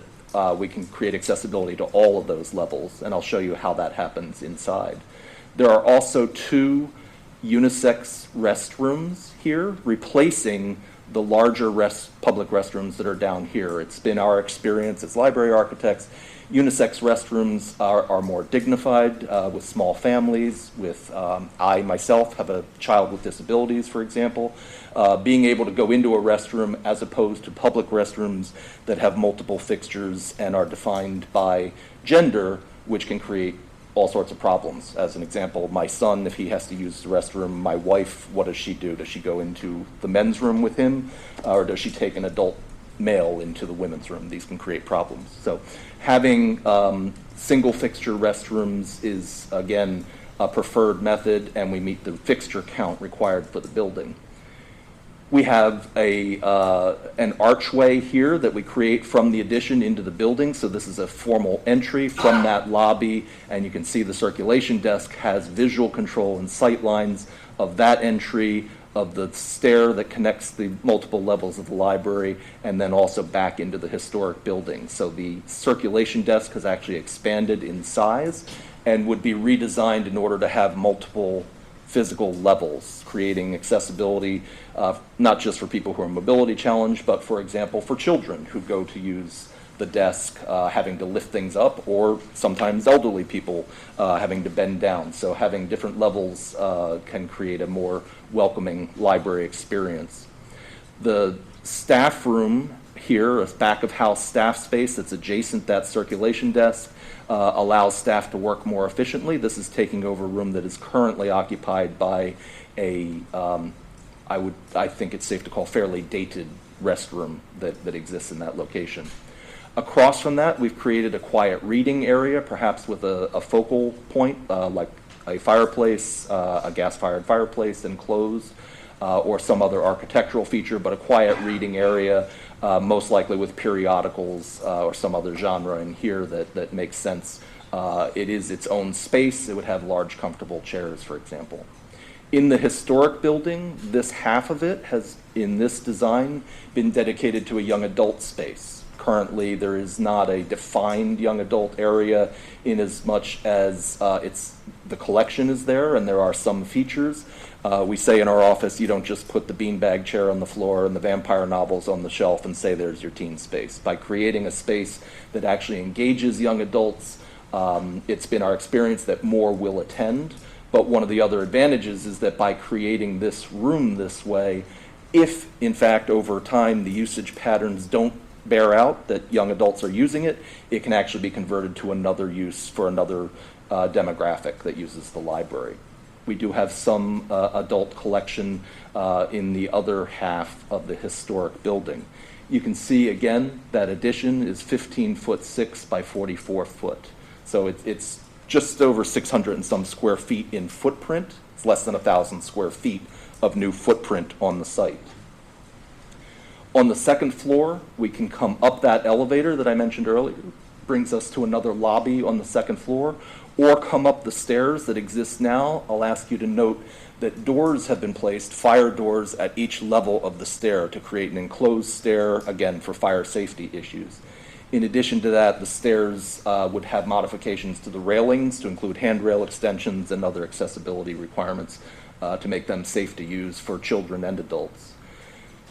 Speaker 12: we can create accessibility to all of those levels, and I'll show you how that happens inside. There are also 2 unisex restrooms here, replacing the larger public restrooms that are down here. It's been our experience as library architects, unisex restrooms are more dignified with small families, I myself have a child with disabilities, for example. Being able to go into a restroom as opposed to public restrooms that have multiple fixtures and are defined by gender, which can create all sorts of problems. As an example, my son, if he has to use the restroom, my wife, what does she do? Does she go into the men's room with him, or does she take an adult male into the women's room? These can create problems. So having single fixture restrooms is, again, a preferred method, and we meet the fixture count required for the building. We have an archway here that we create from the addition into the building, so this is a formal entry from that lobby, and you can see the circulation desk has visual control and sight lines of that entry, of the stair that connects the multiple levels of the library, and then also back into the historic building. So the circulation desk has actually expanded in size and would be redesigned in order to have multiple physical levels, creating accessibility not just for people who are mobility challenged, but for example for children who go to use the desk having to lift things up, or sometimes elderly people having to bend down. So having different levels can create a more welcoming library experience. The staff room here, a back of house staff space that's adjacent that circulation desk, allows staff to work more efficiently. This is taking over a room that is currently occupied by a, I think it's safe to call, fairly dated restroom that exists in that location. Across from that, we've created a quiet reading area, perhaps with a focal point, like a fireplace, a gas-fired fireplace enclosed, or some other architectural feature, but a quiet reading area, most likely with periodicals or some other genre in here that makes sense. It is its own space. It would have large, comfortable chairs, for example. In the historic building, this half of it has, in this design, been dedicated to a young adult space. Currently, there is not a defined young adult area in as much as the collection is there and there are some features. We say in our office, you don't just put the beanbag chair on the floor and the vampire novels on the shelf and say there's your teen space. By creating a space that actually engages young adults, it's been our experience that more will attend. But one of the other advantages is that by creating this room this way, if in fact over time the usage patterns don't bear out that young adults are using it, it can actually be converted to another use for another demographic that uses the library. We do have some adult collection in the other half of the historic building. You can see again that addition is 15'6" by 44 foot. So it's just over 600 and some square feet in footprint. It's less than 1,000 square feet of new footprint on the site. On the second floor, we can come up that elevator that I mentioned earlier, brings us to another lobby on the second floor, or come up the stairs that exist now. I'll ask you to note that doors have been placed, fire doors, at each level of the stair to create an enclosed stair, again, for fire safety issues. In addition to that, the stairs would have modifications to the railings to include handrail extensions and other accessibility requirements to make them safe to use for children and adults.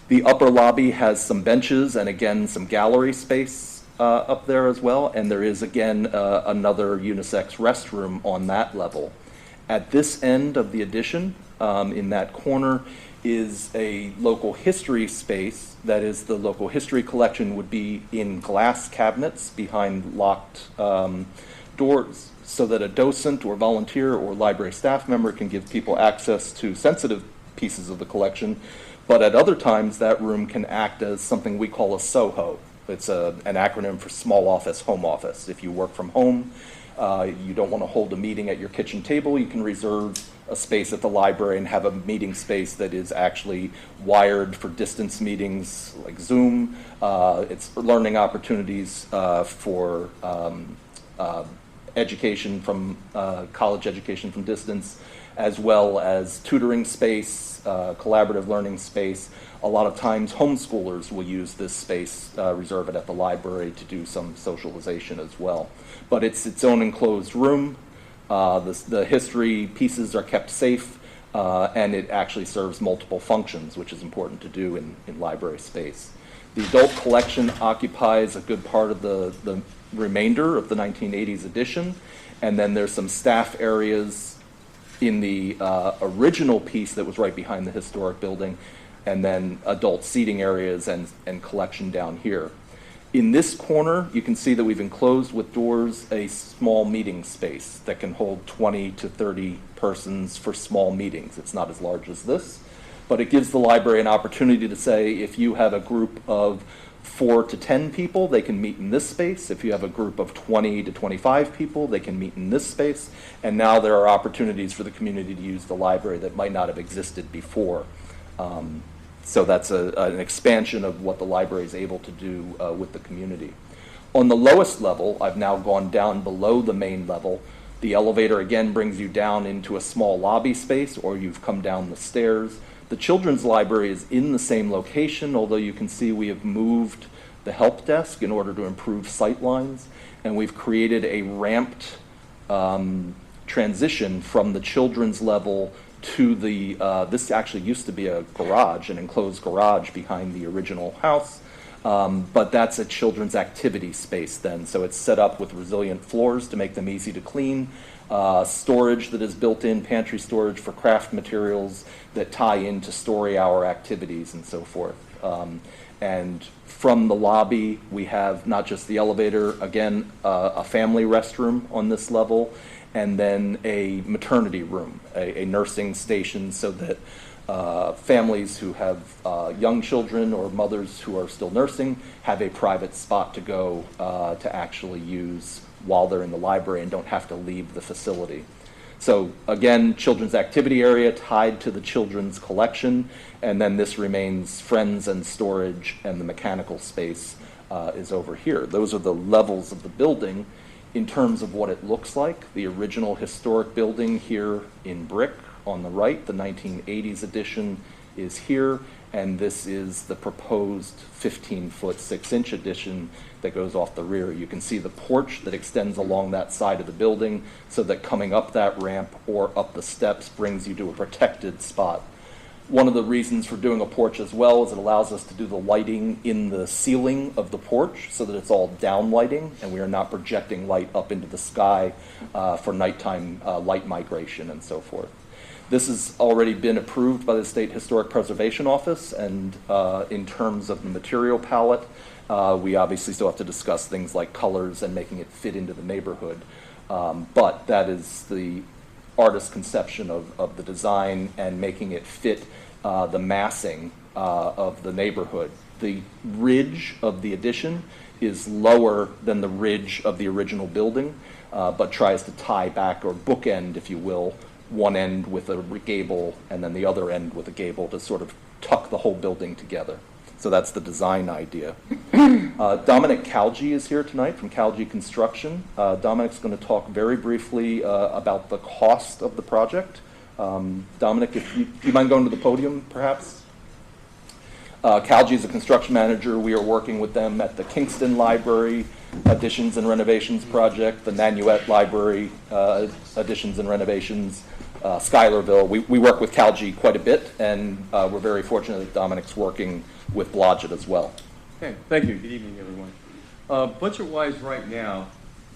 Speaker 12: The upper lobby has some benches and again some gallery space up there as well, and there is again another unisex restroom on that level. At this end of the addition, in that corner, is a local history space. That is, the local history collection would be in glass cabinets behind locked doors, so that a docent or volunteer or library staff member can give people access to sensitive pieces of the collection. But at other times, that room can act as something we call a SOHO. It's an acronym for small office, home office. If you work from home, you don't want to hold a meeting at your kitchen table, you can reserve a space at the library and have a meeting space that is actually wired for distance meetings like Zoom. It's learning opportunities for education from college education from distance, as well as tutoring space, collaborative learning space. A lot of times homeschoolers will use this space, reserve it at the library to do some socialization as well. But it's its own enclosed room. The history pieces are kept safe, and it actually serves multiple functions, which is important to do in library space. The adult collection occupies a good part of the remainder of the 1980s edition, and then there's some staff areas in the original piece that was right behind the historic building, and then adult seating areas and collection down here. In this corner, you can see that we've enclosed with doors a small meeting space that can hold 20 to 30 persons for small meetings. It's not as large as this, but it gives the library an opportunity to say, if you have a group of 4 to 10 people, they can meet in this space. If you have a group of 20 to 25 people, they can meet in this space. And now there are opportunities for the community to use the library that might not have existed before. So that's an expansion of what the library is able to do with the community. On the lowest level, I've now gone down below the main level. The elevator again brings you down into a small lobby space, or you've come down the stairs. The children's library is in the same location, although you can see we have moved the help desk in order to improve sight lines, and we've created a ramped transition from the children's level to the, this actually used to be a garage, an enclosed garage behind the original house, but that's a children's activity space then. So it's set up with resilient floors to make them easy to clean, storage that is built in, pantry storage for craft materials that tie into story hour activities and so forth. And from the lobby, we have not just the elevator, again, a family restroom on this level, and then a maternity room, a nursing station, so that families who have young children or mothers who are still nursing have a private spot to go to actually use while they're in the library and don't have to leave the facility. So again, children's activity area tied to the children's collection, and then this remains friends and storage, and the mechanical space is over here. Those are the levels of the building. In terms of what it looks like, the original historic building here in brick on the right, the 1980s edition is here, and this is the proposed 15-foot 6-inch addition that goes off the rear. You can see the porch that extends along that side of the building, so that coming up that ramp or up the steps brings you to a protected spot. One of the reasons for doing a porch as well is it allows us to do the lighting in the ceiling of the porch so that it's all down lighting, and we are not projecting light up into the sky for nighttime light migration and so forth. This has already been approved by the State Historic Preservation Office, and in terms of the material palette, we obviously still have to discuss things like colors and making it fit into the neighborhood. But that is the artist's conception of the design and making it fit the massing of the neighborhood. The ridge of the addition is lower than the ridge of the original building, but tries to tie back, or bookend, if you will, one end with a gable and then the other end with a gable to sort of tuck the whole building together. So that's the design idea. Dominic Calgi is here tonight from Calgi Construction. Dominic's going to talk very briefly about the cost of the project. Dominic, if you mind going to the podium, perhaps? Calgi is a construction manager. We are working with them at the Kingston Library additions and renovations project, the Nanuet Library additions and renovations, Schuylerville. We work with Calgi quite a bit, and we're very fortunate that Dominic's working with Blodgett as well.
Speaker 13: Okay, thank you. Good evening, everyone. Budget-wise right now,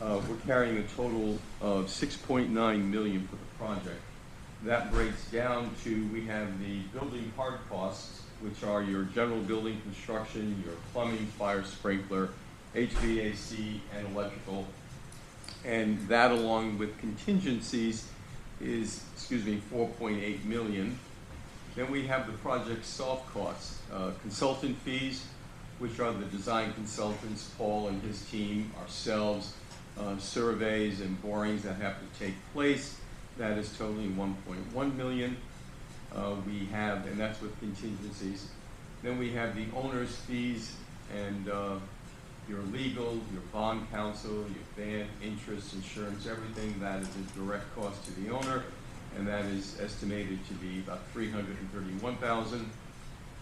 Speaker 13: we're carrying a total of $6.9 million for the project. That breaks down to, we have the building hard costs, which are your general building construction, your plumbing, fire, sprinkler, HVAC, and electrical. And that, along with contingencies, is, $4.8 million. Then we have the project soft costs, consultant fees, which are the design consultants, Paul and his team, ourselves, surveys and borings that have to take place. That is totaling $1.1 million. We have, and that's with contingencies. Then we have the owner's fees and your legal, your bond counsel, your van, interest, insurance, everything that is a direct cost to the owner, and that is estimated to be about $331,000.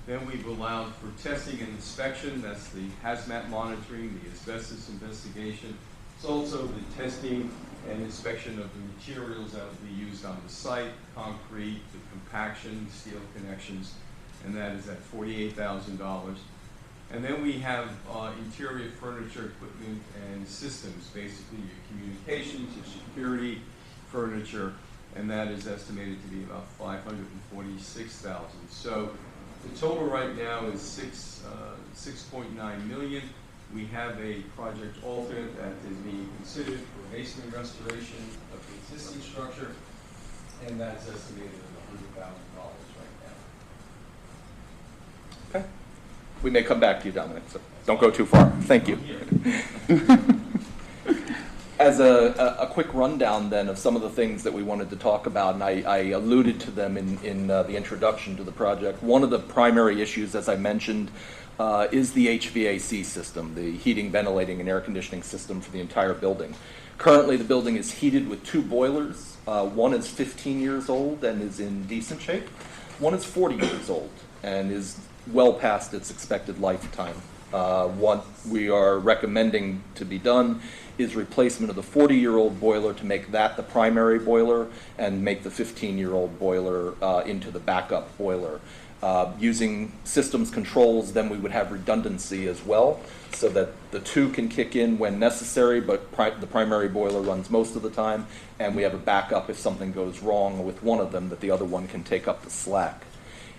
Speaker 13: Then we've allowed for testing and inspection. That's the hazmat monitoring, the asbestos investigation. It's also the testing and inspection of the materials that will be used on the site, concrete, the compaction, steel connections, and that is at $48,000. And then we have interior furniture, equipment, and systems, basically your communications, your security, furniture, and that is estimated to be about $546,000. So the total right now is $6.9 million. We have a project alternate that is being considered for masonry restoration of the existing structure, and that's estimated at $100,000 right now.
Speaker 12: Okay. We may come back to you, Dominic, so don't go too far. Thank you. As a quick rundown then of some of the things that we wanted to talk about, and I alluded to them in the introduction to the project. One of the primary issues, as I mentioned, is the HVAC system, the heating, ventilating, and air conditioning system for the entire building. Currently, the building is heated with 2 boilers. One is 15 years old and is in decent shape. One is 40 years old and is well past its expected lifetime. What we are recommending to be done is replacement of the 40-year-old boiler to make that the primary boiler and make the 15-year-old boiler into the backup boiler. Using systems controls, then we would have redundancy as well, so that the 2 can kick in when necessary, but the primary boiler runs most of the time, and we have a backup if something goes wrong with one of them, that the other one can take up the slack.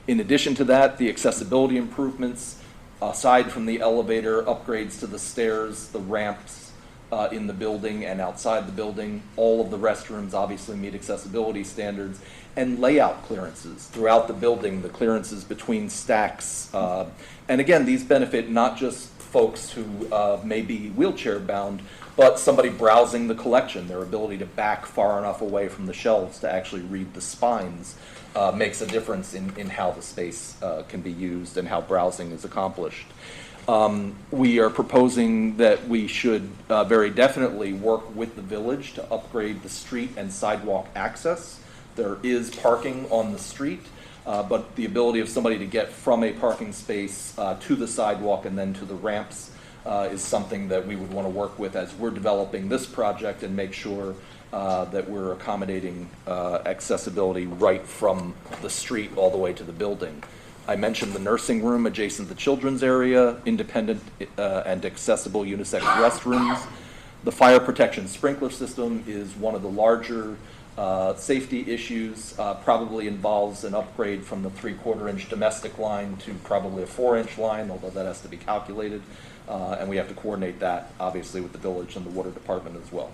Speaker 12: In addition to that, the accessibility improvements, aside from the elevator, upgrades to the stairs, the ramps in the building and outside the building, all of the restrooms obviously meet accessibility standards, and layout clearances throughout the building, the clearances between stacks. And again, these benefit not just folks who may be wheelchair bound, but somebody browsing the collection. Their ability to back far enough away from the shelves to actually read the spines makes a difference in how the space can be used and how browsing is accomplished. We are proposing that we should very definitely work with the village to upgrade the street and sidewalk access. There is parking on the street, but the ability of somebody to get from a parking space to the sidewalk and then to the ramps is something that we would want to work with as we're developing this project and make sure that we're accommodating accessibility right from the street all the way to the building. I mentioned the nursing room adjacent to the children's area, independent and accessible unisex restrooms. The fire protection sprinkler system is one of the larger safety issues, probably involves an upgrade from the 3/4-inch domestic line to probably a 4-inch line, although that has to be calculated. And we have to coordinate that, obviously, with the village and the water department as well.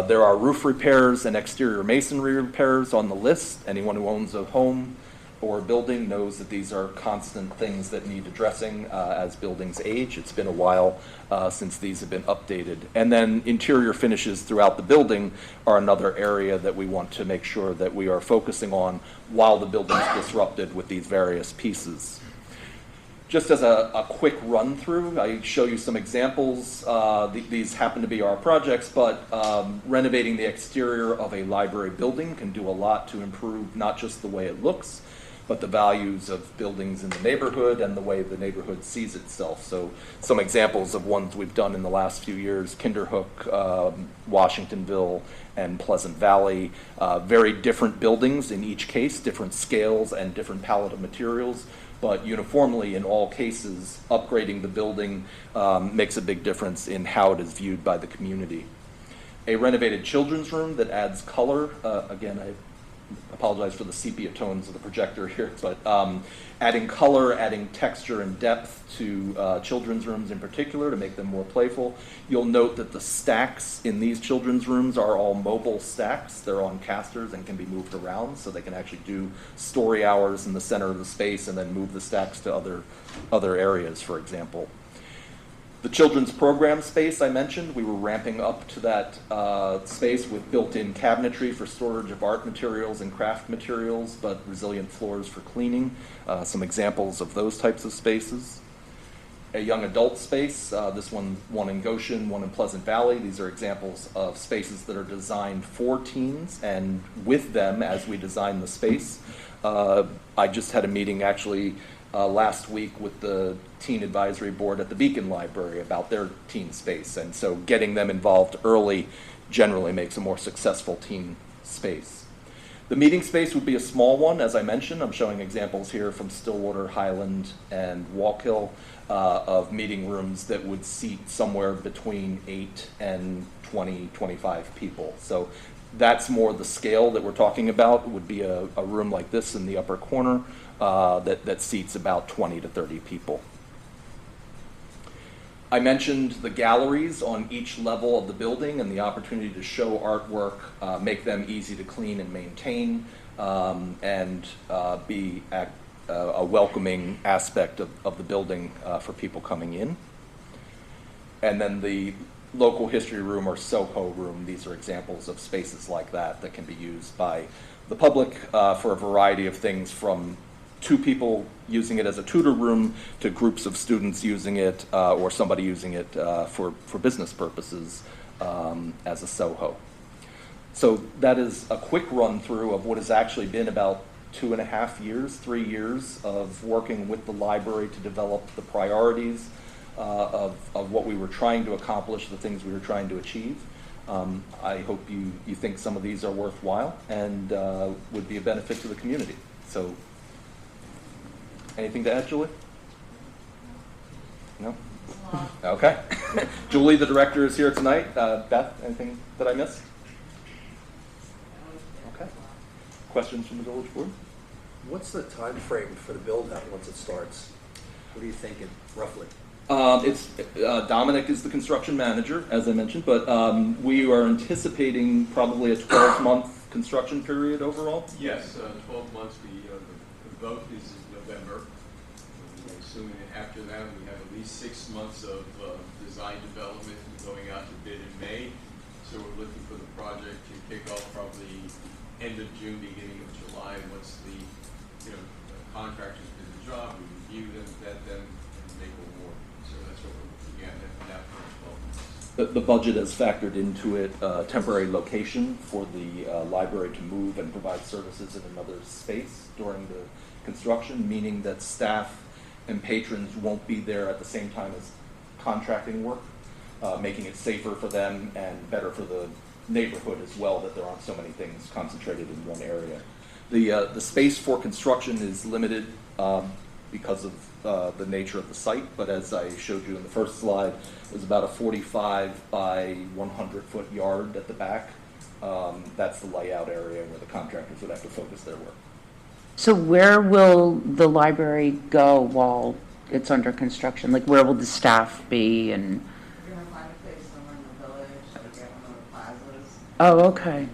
Speaker 12: There are roof repairs and exterior masonry repairs on the list. Anyone who owns a home or a building knows that these are constant things that need addressing as buildings age. It's been a while since these have been updated. And then interior finishes throughout the building are another area that we want to make sure that we are focusing on while the building is disrupted with these various pieces. Just as a quick run through, I show you some examples. These happen to be our projects, but renovating the exterior of a library building can do a lot to improve not just the way it looks, but the values of buildings in the neighborhood and the way the neighborhood sees itself. So some examples of ones we've done in the last few years: Kinderhook, Washingtonville, and Pleasant Valley. Very different buildings in each case, different scales and different palette of materials, but uniformly in all cases, upgrading the building makes a big difference in how it is viewed by the community. a renovated children's room that adds color. Again, I apologize for the sepia tones of the projector here, but adding color, adding texture and depth to children's rooms in particular to make them more playful. You'll note that the stacks in these children's rooms are all mobile stacks. They're on casters and can be moved around, so they can actually do story hours in the center of the space and then move the stacks to other areas, for example. The children's program space I mentioned, we were ramping up to that space with built-in cabinetry for storage of art materials and craft materials, but resilient floors for cleaning. Some examples of those types of spaces. A young adult space, this one in Goshen, one in Pleasant Valley. These are examples of spaces that are designed for teens and with them as we design the space. I just had a meeting actually last week with the Teen Advisory Board at the Beacon Library about their teen space, and so getting them involved early generally makes a more successful teen space. The meeting space would be a small one, as I mentioned. I'm showing examples here from Stillwater, Highland, and Wallkill of meeting rooms that would seat somewhere between 8 and 20, 25 people. So that's more the scale that we're talking about, would be a room like this in the upper corner that seats about 20 to 30 people. I mentioned the galleries on each level of the building and the opportunity to show artwork, make them easy to clean and maintain, and be a welcoming aspect of the building for people coming in. And then the local history room or Soho room, these are examples of spaces like that that can be used by the public for a variety of things, from 2 people using it as a tutor room to groups of students using it or somebody using it for business purposes as a Soho. So that is a quick run through of what has actually been about 2.5 years, 3 years of working with the library to develop the priorities of what we were trying to accomplish, the things we were trying to achieve. I hope you think some of these are worthwhile and would be a benefit to the community. So, anything to add, Julie? No? Okay. Julie, the director, is here tonight. Beth, anything that I missed? Okay. Questions from the village board?
Speaker 4: What's the time frame for the build-out once it starts? What are you thinking, roughly?
Speaker 12: Dominic is the construction manager, as I mentioned, but we are anticipating probably a 12-month construction period overall.
Speaker 13: Yes, 12 months. The vote is in November. Assuming after that we have at least 6 months of design development and going out to bid in May. So we're looking for the project to kick off probably end of June, beginning of July. Once the contractors do the job, we review them, vet them, and make award. So that's what we're looking at that for 12 months.
Speaker 12: The budget has factored into it temporary location for the library to move and provide services in another space during the construction, meaning that staff and patrons won't be there at the same time as contracting work, making it safer for them and better for the neighborhood as well, that there aren't so many things concentrated in one area. The space for construction is limited because of the nature of the site, but as I showed you in the first slide, there's about a 45 by 100 foot yard at the back. That's the layout area where the contractors would have to focus their work.
Speaker 2: So where will the library go while it's under construction? Like, where will the staff be? And
Speaker 14: We're gonna find a place somewhere in the village, like at one of the plazas.
Speaker 2: oh, okay.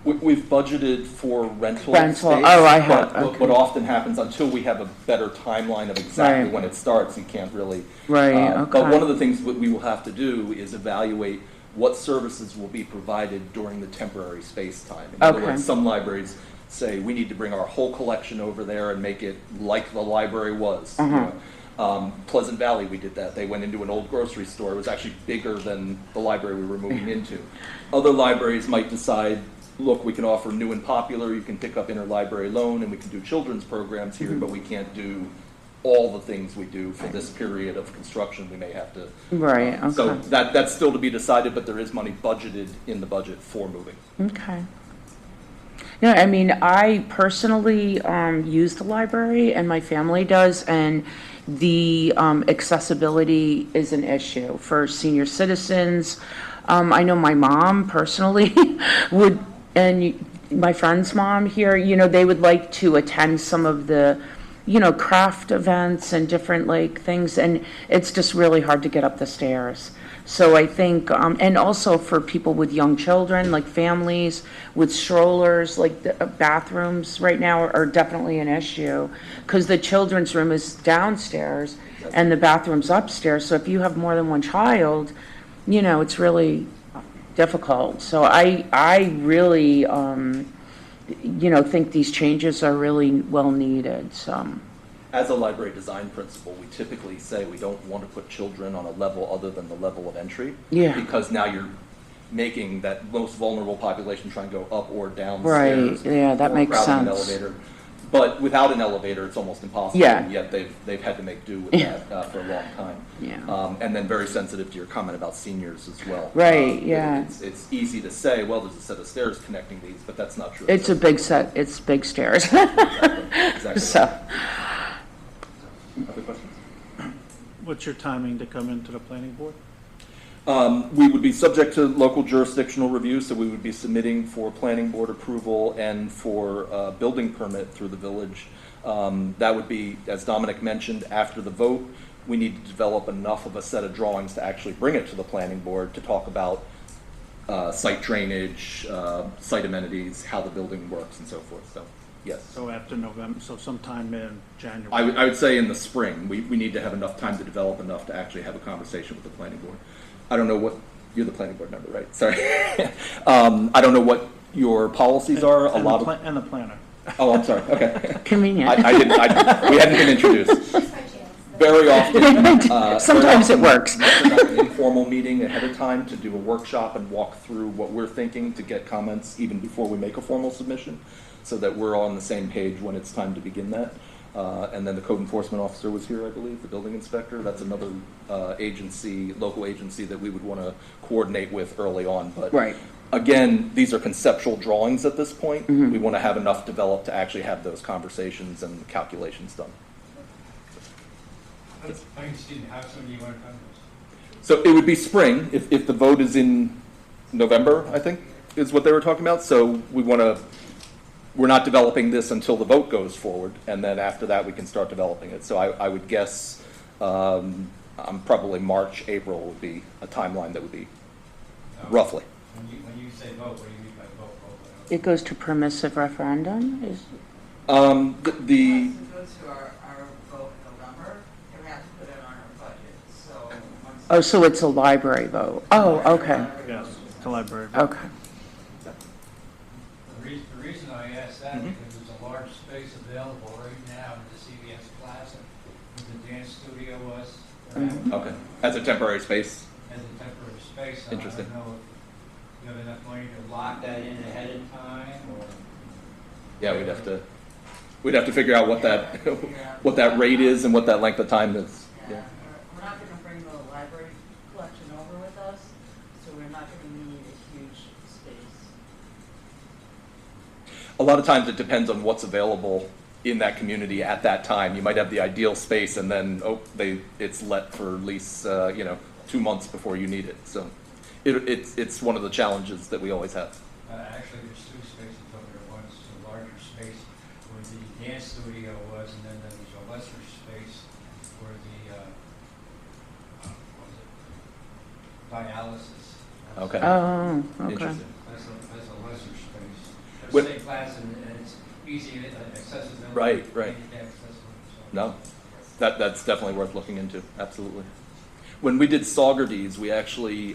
Speaker 12: We've budgeted for rental space.
Speaker 2: Oh, I have.
Speaker 12: But
Speaker 2: Okay.
Speaker 12: what often happens, until we have a better timeline of exactly
Speaker 2: Right.
Speaker 12: when it starts, you can't really.
Speaker 2: Right, okay.
Speaker 12: But one of the things that we will have to do is evaluate what services will be provided during the temporary space time. In other
Speaker 2: Okay.
Speaker 12: words, some libraries say, we need to bring our whole collection over there and make it like the library was. You know. Pleasant Valley, we did that. They went into an old grocery store. It was actually bigger than the library we were moving into. Other libraries might decide, look, we can offer new and popular, you can pick up interlibrary loan, and we can do children's programs here, but we can't do all the things we do for this period of construction. We may have to.
Speaker 2: Right, okay.
Speaker 12: So that's still to be decided, but there is money budgeted in the budget for moving.
Speaker 2: Okay. No, I mean, I personally use the library, and my family does, and the accessibility is an issue for senior citizens. I know my mom personally would, and my friend's mom here, they would like to attend some of the, craft events and different like things, and it's just really hard to get up the stairs. So I think, and also for people with young children, like families with strollers, like the bathrooms right now are definitely an issue, because the children's room is downstairs and the bathroom's upstairs. So if you have more than one child, it's really difficult. So I really, think these changes are really well needed, so.
Speaker 12: As a library design principle, we typically say we don't want to put children on a level other than the level of entry.
Speaker 2: Yeah.
Speaker 12: Because now you're making that most vulnerable population try and go up or down
Speaker 2: Right,
Speaker 12: stairs.
Speaker 2: yeah, that
Speaker 12: or
Speaker 2: makes
Speaker 12: crowding an
Speaker 2: sense.
Speaker 12: elevator. But without an elevator, it's almost impossible.
Speaker 2: Yeah.
Speaker 12: And yet they've had to make do with
Speaker 2: Yeah.
Speaker 12: that for a long time.
Speaker 2: Yeah.
Speaker 12: And then very sensitive to your comment about seniors as well.
Speaker 2: Right, yeah.
Speaker 12: It's easy to say, well, there's a set of stairs connecting these, but that's not true.
Speaker 2: It's a big set, it's big stairs.
Speaker 12: Exactly.
Speaker 2: So,
Speaker 12: Other questions?
Speaker 3: What's your timing to come into the planning board?
Speaker 12: We would be subject to local jurisdictional review, so we would be submitting for planning board approval and for building permit through the village. That would be, as Dominic mentioned, after the vote. We need to develop enough of a set of drawings to actually bring it to the planning board to talk about site drainage, site amenities, how the building works, and so forth. So, yes.
Speaker 3: So after November, so sometime in January?
Speaker 12: I would say in the spring. We need to have enough time to develop enough to actually have a conversation with the planning board. I don't know what, you're the planning board member, right? Sorry. I don't know what your policies are.
Speaker 3: And the planner.
Speaker 12: Oh, I'm sorry, okay.
Speaker 2: convenient.
Speaker 12: We hadn't been introduced. Very often.
Speaker 2: Sometimes it works.
Speaker 12: We'll have an informal meeting ahead of time to do a workshop and walk through what we're thinking to get comments even before we make a formal submission, so that we're all on the same page when it's time to begin that. And then the code enforcement officer was here, I believe, the building inspector. That's another agency, local agency that we would want to coordinate with early on. But
Speaker 2: Right.
Speaker 12: again, these are conceptual drawings at this point. We want to have enough developed to actually have those conversations and calculations done.
Speaker 10: How soon do you want to come to us?
Speaker 12: So it would be spring, if the vote is in November, I think, is what they were talking about. So we're not developing this until the vote goes forward, and then after that, we can start developing it. So I would guess probably March, April would be a timeline that would be roughly.
Speaker 10: When you say vote, what do you mean by vote?
Speaker 2: It goes to permissive referendum?
Speaker 12: The
Speaker 14: Once it goes to our vote in November, and we have to put it on our budget, so.
Speaker 2: Oh, so it's a library vote? Oh, okay,
Speaker 3: Yes, the library.
Speaker 2: okay.
Speaker 10: The reason I asked that, because there's a large space available right now in the CVS Plaza, where the dance studio was.
Speaker 12: Okay, as a temporary space.
Speaker 10: As a temporary space.
Speaker 12: Interesting.
Speaker 10: I don't know if you have enough money to lock that in ahead of time, or.
Speaker 12: Yeah, we'd have to figure out what that what that rate is and what that length of time is.
Speaker 14: Yeah, we're not gonna bring the library collection over with us, so we're not gonna need a huge space.
Speaker 12: A lot of times it depends on what's available in that community at that time. You might have the ideal space, and then it's let for lease 2 months before you need it. So it's one of the challenges that we always have.
Speaker 10: Actually, there's two spaces over there. One's a larger space where the dance studio was, and then there was a lesser space where the what was it? Dialysis.
Speaker 12: Okay.
Speaker 2: Oh, okay.
Speaker 12: Interesting.
Speaker 10: That's a lesser space. It's
Speaker 12: What-
Speaker 10: the same class, and it's easy accessibility.
Speaker 12: Right.
Speaker 10: handicap accessibility, so.
Speaker 12: No, that's definitely worth looking into. Absolutely. When we did Saugerties, we actually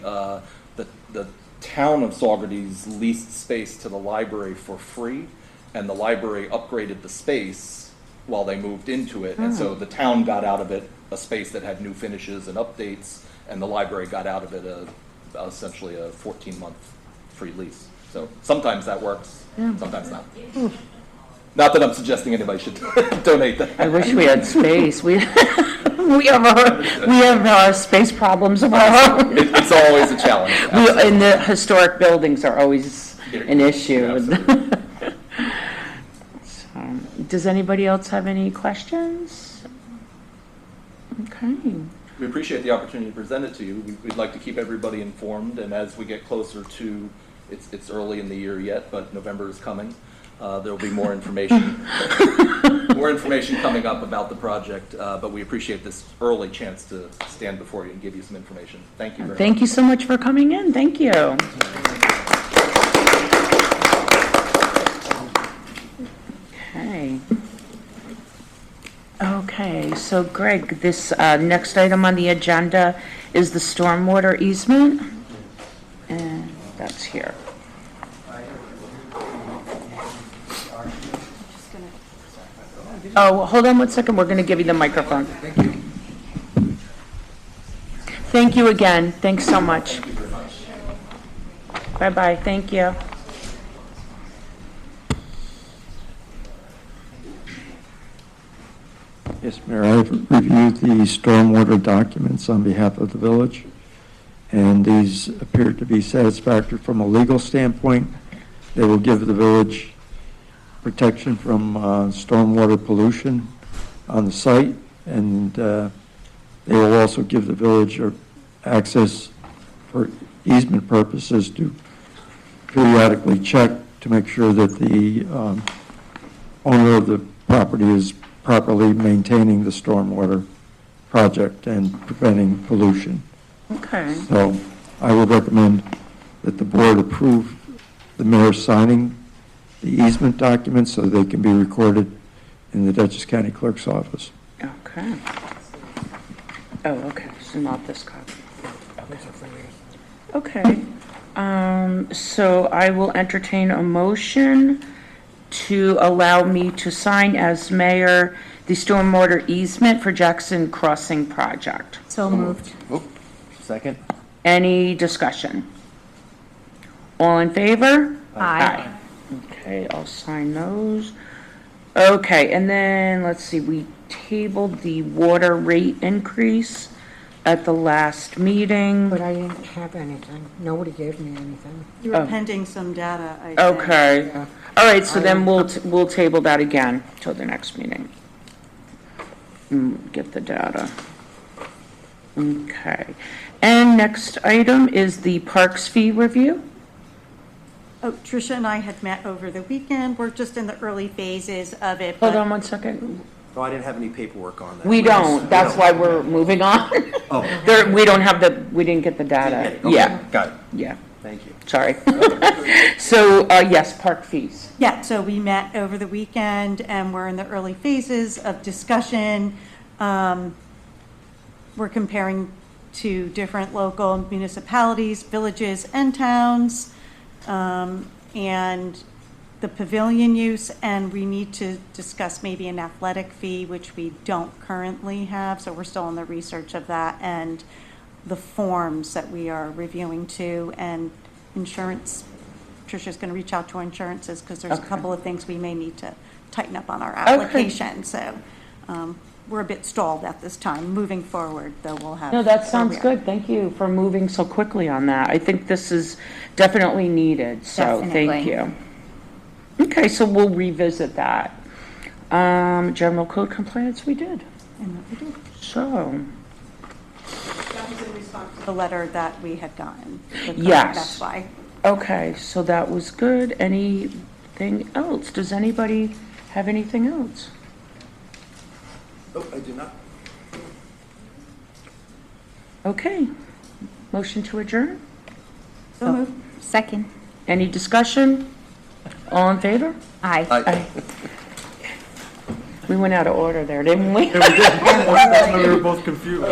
Speaker 12: the town of Saugerties leased space to the library for free, and the library upgraded the space while they moved into it, and so the town got out of it a space that had new finishes and updates, and the library got out of it essentially a 14-month free lease. So sometimes that works, sometimes not. Not that I'm suggesting anybody should donate that.
Speaker 2: I wish we had space. We have space problems of our own.
Speaker 12: It's always a challenge.
Speaker 2: And the historic buildings are always an issue. Does anybody else have any questions? Okay.
Speaker 12: We appreciate the opportunity to present it to you. We'd like to keep everybody informed, and as we get closer to, it's early in the year yet, but November is coming. There'll be more information, more information coming up about the project, but we appreciate this early chance to stand before you and give you some information. Thank you very much.
Speaker 2: Thank you so much for coming in. Thank you. Okay. Okay, so Greg, this next item on the agenda is the stormwater easement, and that's here. Oh, hold on one second, we're going to give you the microphone. Thank you. Thank you again, thanks so much. Bye-bye, thank you.
Speaker 15: Yes, Mayor, I've reviewed the stormwater documents on behalf of the village, and these appear to be satisfactory from a legal standpoint. They will give the village protection from stormwater pollution on the site, and they will also give the village access for easement purposes to periodically check to make sure that the owner of the property is properly maintaining the stormwater project and preventing pollution.
Speaker 2: Okay.
Speaker 15: So I would recommend that the board approve the mayor signing the easement documents so they can be recorded in the Dutchess County Clerk's office.
Speaker 2: Okay. Oh, okay, so not this copy. Okay. So I will entertain a motion to allow me to sign as mayor the stormwater easement for Jackson Crossing project.
Speaker 1: So moved.
Speaker 4: Oh, second?
Speaker 2: Any discussion? All in favor?
Speaker 1: Aye.
Speaker 2: Okay, I'll sign those. Okay, and then, let's see, we tabled the water rate increase at the last meeting.
Speaker 16: But I didn't have anything. Nobody gave me anything.
Speaker 7: You were
Speaker 2: Oh.
Speaker 7: pending some data, I think.
Speaker 2: Okay.
Speaker 16: Yeah.
Speaker 2: All right, so then we'll table that again till the next meeting. Get the data. Okay. And next item is the parks fee review.
Speaker 7: Oh, Tricia and I had met over the weekend. We're just in the early phases of it.
Speaker 2: Hold
Speaker 7: but-
Speaker 2: on one second.
Speaker 4: No, I didn't have any paperwork on that.
Speaker 2: We don't, that's why we're moving on.
Speaker 4: Oh.
Speaker 2: We don't have we didn't get the data.
Speaker 4: Okay,
Speaker 2: Yeah,
Speaker 4: got it.
Speaker 2: yeah,
Speaker 4: Thank you.
Speaker 2: sorry. So, yes, park fees.
Speaker 7: Yeah, so we met over the weekend and we're in the early phases of discussion. We're comparing to different local municipalities, villages, and towns, and the pavilion use, and we need to discuss maybe an athletic fee, which we don't currently have, so we're still in the research of that, and the forms that we are reviewing too, and insurance. Tricia's going to reach out to insurances because there's a
Speaker 2: Okay.
Speaker 7: couple of things we may need to tighten up on our application, so we're a bit stalled at this time. Moving forward, though, we'll have.
Speaker 2: No, that sounds good. Thank you for moving so quickly on that. I think this is definitely needed, so thank
Speaker 1: Definitely.
Speaker 2: you. Okay, so we'll revisit that. General code compliance, we did.
Speaker 7: And that we do.
Speaker 2: So,
Speaker 7: That was in response to the letter that we had gotten.
Speaker 2: Yes.
Speaker 7: That's why.
Speaker 2: okay, so that was good. Anything else? Does anybody have anything else?
Speaker 4: Oh, I do not.
Speaker 2: Okay. Motion to adjourn?
Speaker 7: So moved.
Speaker 1: Second.
Speaker 2: Any discussion? All in favor?
Speaker 1: Aye.
Speaker 2: Aye. We went out of order there, didn't we?
Speaker 3: We were both confused.